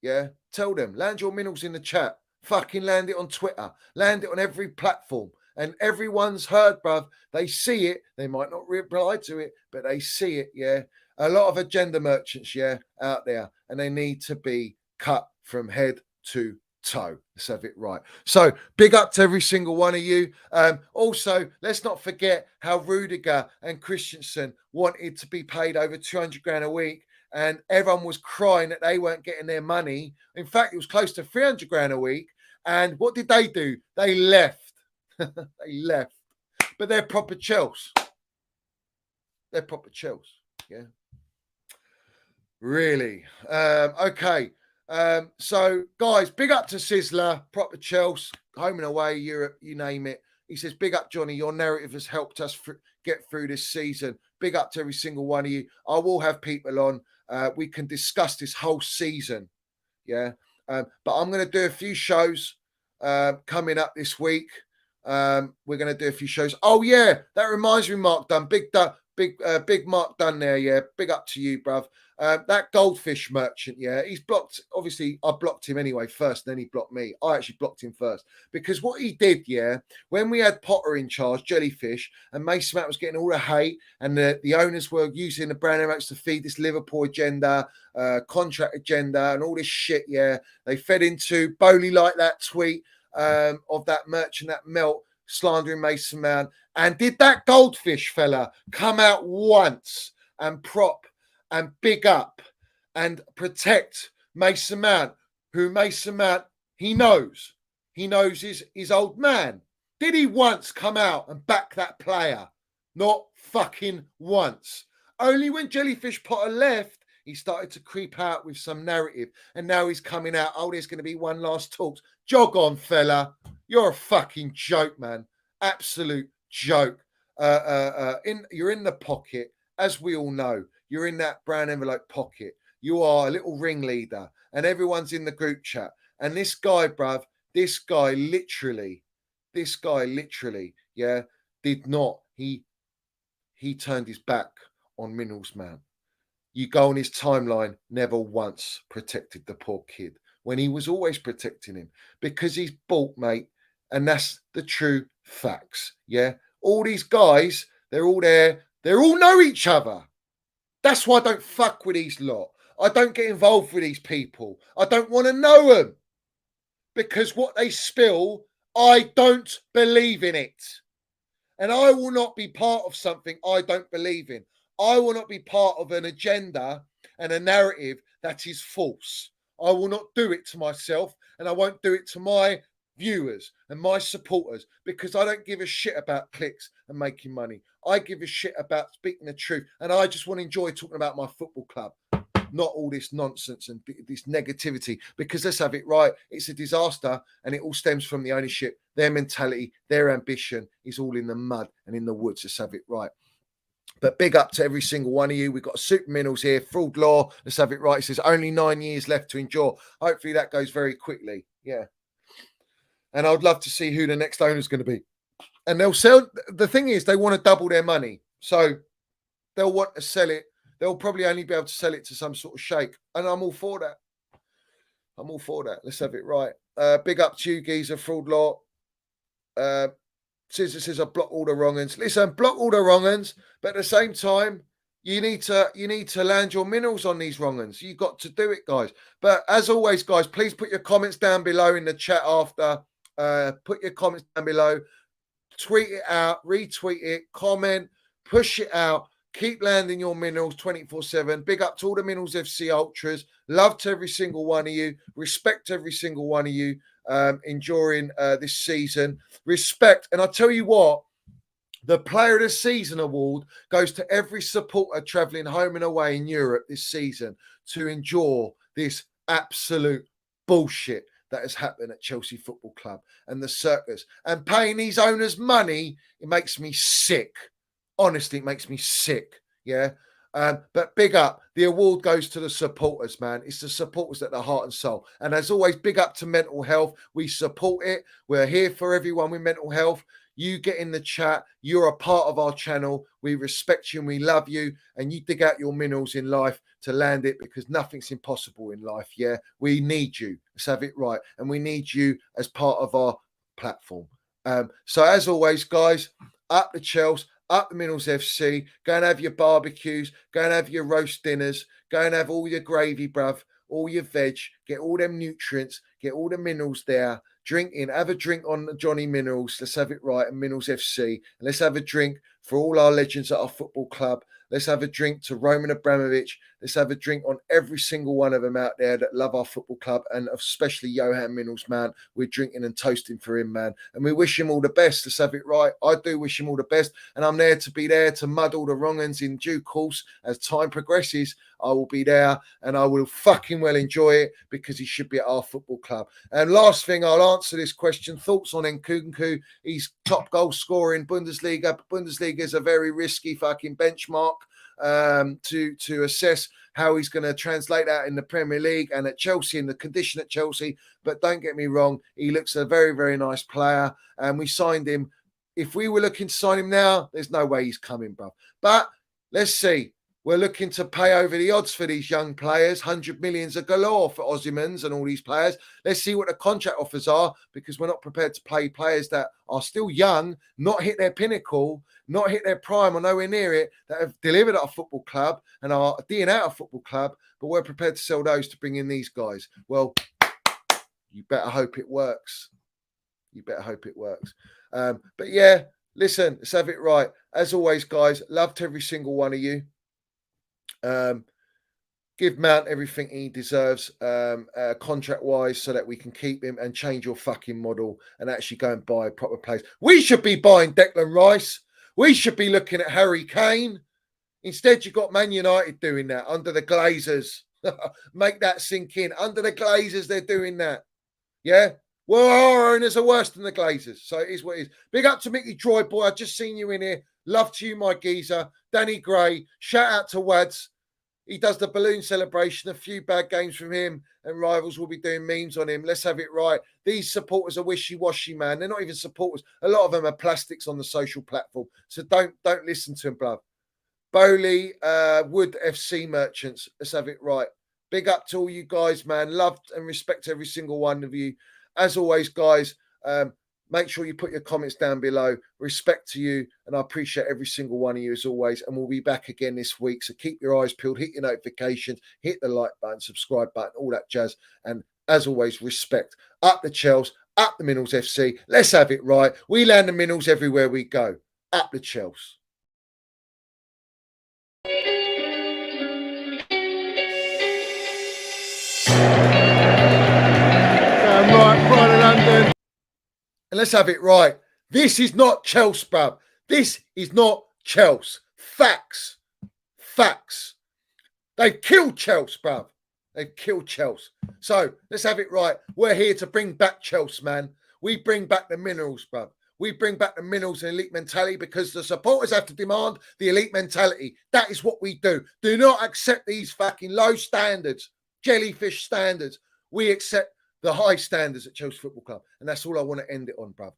yeah? Tell them. Land your Minnals in the chat. Fucking land it on Twitter. Land it on every platform. And everyone's heard, bruv. They see it. They might not reply to it, but they see it, yeah? A lot of agenda merchants, yeah, out there. And they need to be cut from head to toe. Let's have it right. So big up to every single one of you. Also, let's not forget how Rudiger and Christensen wanted to be paid over 200 grand a week, and everyone was crying that they weren't getting their money. In fact, it was close to 300 grand a week. And what did they do? They left. They left. But they're proper Chels. They're proper Chels. Yeah. Really. Okay. So, guys, big up to Sizzler, proper Chels, home and away, Europe, you name it. He says, big up, Johnny. Your narrative has helped us get through this season. Big up to every single one of you. I will have people on. We can discuss this whole season. Yeah. But I'm going to do a few shows coming up this week. We're going to do a few shows. Oh, yeah. That reminds me, Mark Dunn. Big Mark Dunn there. Yeah. Big up to you, bruv. That goldfish merchant, yeah, he's blocked. Obviously, I blocked him anyway first, then he blocked me. I actually blocked him first because what he did, yeah, when we had Potter in charge, Jellyfish, and Mason Mount was getting all the hate, and the owners were using the brand rights to feed this Liverpool agenda, contract agenda, and all this shit, yeah. They fed into Bowley like that tweet of that merchant, that melt, slandering Mason Mount. And did that goldfish fella come out once and prop and big up and protect Mason Mount, who Mason Mount, he knows his old man? Did he once come out and back that player? Not fucking once. Only when Jellyfish Potter left, he started to creep out with some narrative. And now he's coming out, oh, there's going to be one last talks. Jog on, fella. You're a fucking joke, man. Absolute joke. You're in the pocket, as we all know. You're in that brown envelope pocket. You are a little ringleader, and everyone's in the group chat. And this guy, bruv, this guy literally, yeah, did not. He turned his back on Minnals Mount. You go on his timeline, never once protected the poor kid when he was always protecting him because he's bought, mate. And that's the true facts. Yeah. All these guys, they're all there. They all know each other. That's why I don't fuck with these lot. I don't get involved with these people. I don't want to know them because what they spill, I don't believe in it. And I will not be part of something I don't believe in. I will not be part of an agenda and a narrative that is false. I will not do it to myself, and I won't do it to my viewers and my supporters, because I don't give a shit about clicks and making money. I give a shit about speaking the truth, and I just want to enjoy talking about my football club, not all this nonsense and this negativity, because let's have it right, it's a disaster, and it all stems from the ownership. Their mentality, their ambition is all in the mud and in the woods. Let's have it right. But big up to every single one of you. We've got Super Minerals here, Fraud Law. Let's have it right. It says only 9 years left to endure. Hopefully that goes very quickly. Yeah. And I'd love to see who the next owner is going to be. And they'll sell. The thing is, they want to double their money. So they'll want to sell it. They'll probably only be able to sell it to some sort of sheikh. And I'm all for that. I'm all for that. Let's have it right. Big up to you, Geezer, Fraud Law. Says I block all the wrong uns. Listen, block all the wrong uns, but at the same time, you need to land your minerals on these wrong uns. You've got to do it, guys. But as always, guys, please put your comments down below in the chat after. Put your comments down below. Tweet it out, retweet it, comment, push it out. Keep landing your minerals 24/7. Big up to all the Minerals FC Ultras. Love to every single one of you. Respect every single one of you. Enjoying this season. Respect. And I'll tell you what, the Player of the Season award goes to every supporter travelling home and away in Europe this season to endure this absolute bullshit that has happened at Chelsea Football Club and the circus. And paying these owners money, it makes me sick. Honestly, it makes me sick. Yeah. But big up. The award goes to the supporters, man. It's the supporters that are the heart and soul. And as always, big up to mental health. We support it. We're here for everyone with mental health. You get in the chat. You're a part of our channel. We respect you and we love you. And you dig out your minerals in life to land it, because nothing's impossible in life. Yeah. We need you. Let's have it right. And we need you as part of our platform. So as always, guys, up the Chels. Up the Minerals FC, go and have your barbecues, go and have your roast dinners, go and have all your gravy, bruv, all your veg, get all them nutrients, get all the minerals there, drink in, have a drink on Johnny Minerals, let's have it right, and Minerals FC, and let's have a drink for all our legends at our football club. Let's have a drink to Roman Abramovich. Let's have a drink on every single one of them out there that love our football club, and especially Johan Minerals, man. We're drinking and toasting for him, man. And we wish him all the best. Let's have it right. I do wish him all the best. And I'm there to mud all the wrong ends in due course. As time progresses, I will be there and I will fucking well enjoy it, because he should be at our football club. And last thing, I'll answer this question. Thoughts on Nkunku? He's top goal scorer in Bundesliga. Bundesliga is a very risky fucking benchmark to assess how he's going to translate that in the Premier League and at Chelsea, in the condition at Chelsea. But don't get me wrong, he looks a very, very nice player, and we signed him. If we were looking to sign him now, there's no way he's coming, bro. But let's see. We're looking to pay over the odds for these young players, 100 millions of galore for Osimhen's and all these players. Let's see what the contract offers are, because we're not prepared to play players that are still young, not hit their pinnacle, not hit their prime or nowhere near it, that have delivered at a football club and are DNA at a football club, but we're prepared to sell those to bring in these guys. Well, you better hope it works. You better hope it works. But yeah, listen, let's have it right. As always, guys, love to every single one of you. Give Mount everything he deserves contract-wise, so that we can keep him, and change your fucking model and actually go and buy proper players. We should be buying Declan Rice. We should be looking at Harry Kane. Instead, you've got Man United doing that under the Glazers. Make that sink in. Under the Glazers, they're doing that. Yeah? Well, our owners are worse than the Glazers. So it is what it is. Big up to Mickey Droid, boy. I've just seen you in here. Love to you, my geezer. Danny Gray. Shout out to Wads. He does the balloon celebration. A few bad games from him, and rivals will be doing memes on him. Let's have it right. These supporters are wishy-washy, man. They're not even supporters. A lot of them are plastics on the social platform. So don't listen to them, bruv. Bowley, Wood FC Merchants. Let's have it right. Big up to all you guys, man. Love and respect every single one of you. As always, guys, make sure you put your comments down below. Respect to you, and I appreciate every single one of you as always. And we'll be back again this week. So keep your eyes peeled, hit your notifications, hit the like button, subscribe button, all that jazz. And as always, respect. Up the Chels, up the Minerals FC. Let's have it right. We land the minerals everywhere we go. Up the Chels. Right, Pride of London. And let's have it right. This is not Chels, bruv. This is not Chels. Facts. Facts. They've killed Chels, bruv. They've killed Chels. So let's have it right. We're here to bring back Chels, man. We bring back the minerals, bruv. We bring back the minerals and elite mentality because the supporters have to demand the elite mentality. That is what we do. Do not accept these fucking low standards, jellyfish standards. We accept the high standards at Chelsea Football Club, and that's all I want to end it on, bruv.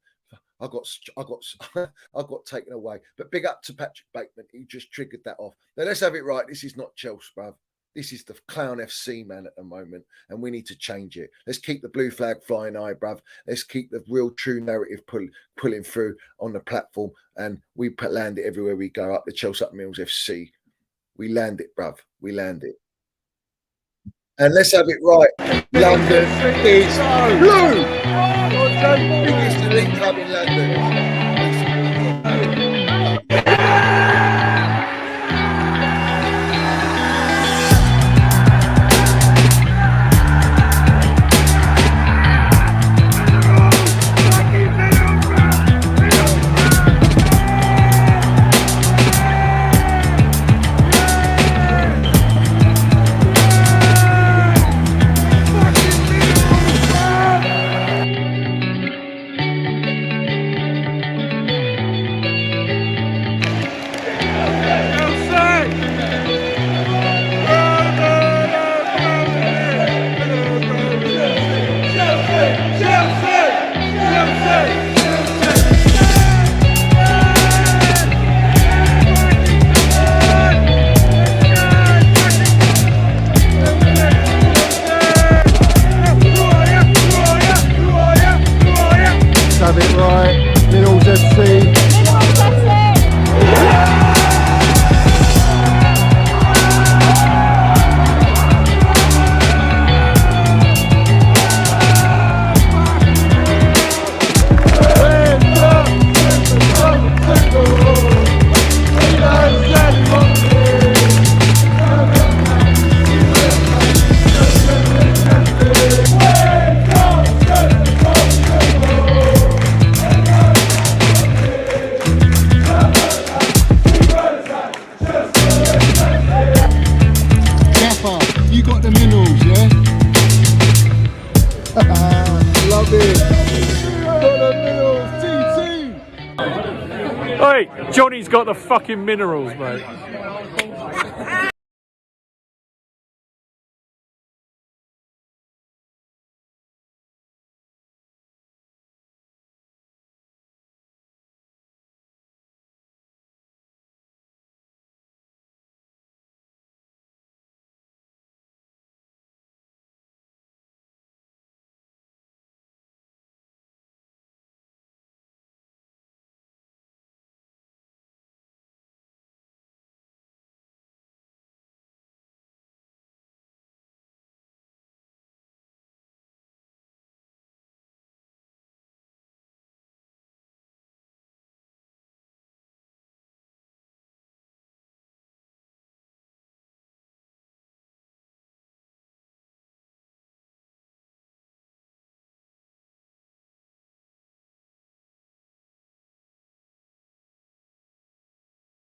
I got taken away. But big up to Patrick Bateman. He just triggered that off. Now let's have it right. This is not Chelsea, bruv. This is the Clown FC, man, at the moment, and we need to change it. Let's keep the blue flag flying high, bruv. Let's keep the real, true narrative pulling through on the platform, and we land it everywhere we go. Up the Chelsea, up Mills FC. We land it, bruv. We land it. And let's have it right. London is blue. Biggest elite club in London. Have it right, Mills FC. Gaffer, you got the minerals, yeah? Love it. Got the minerals, TT. Hey, Johnny's got the fucking minerals, mate.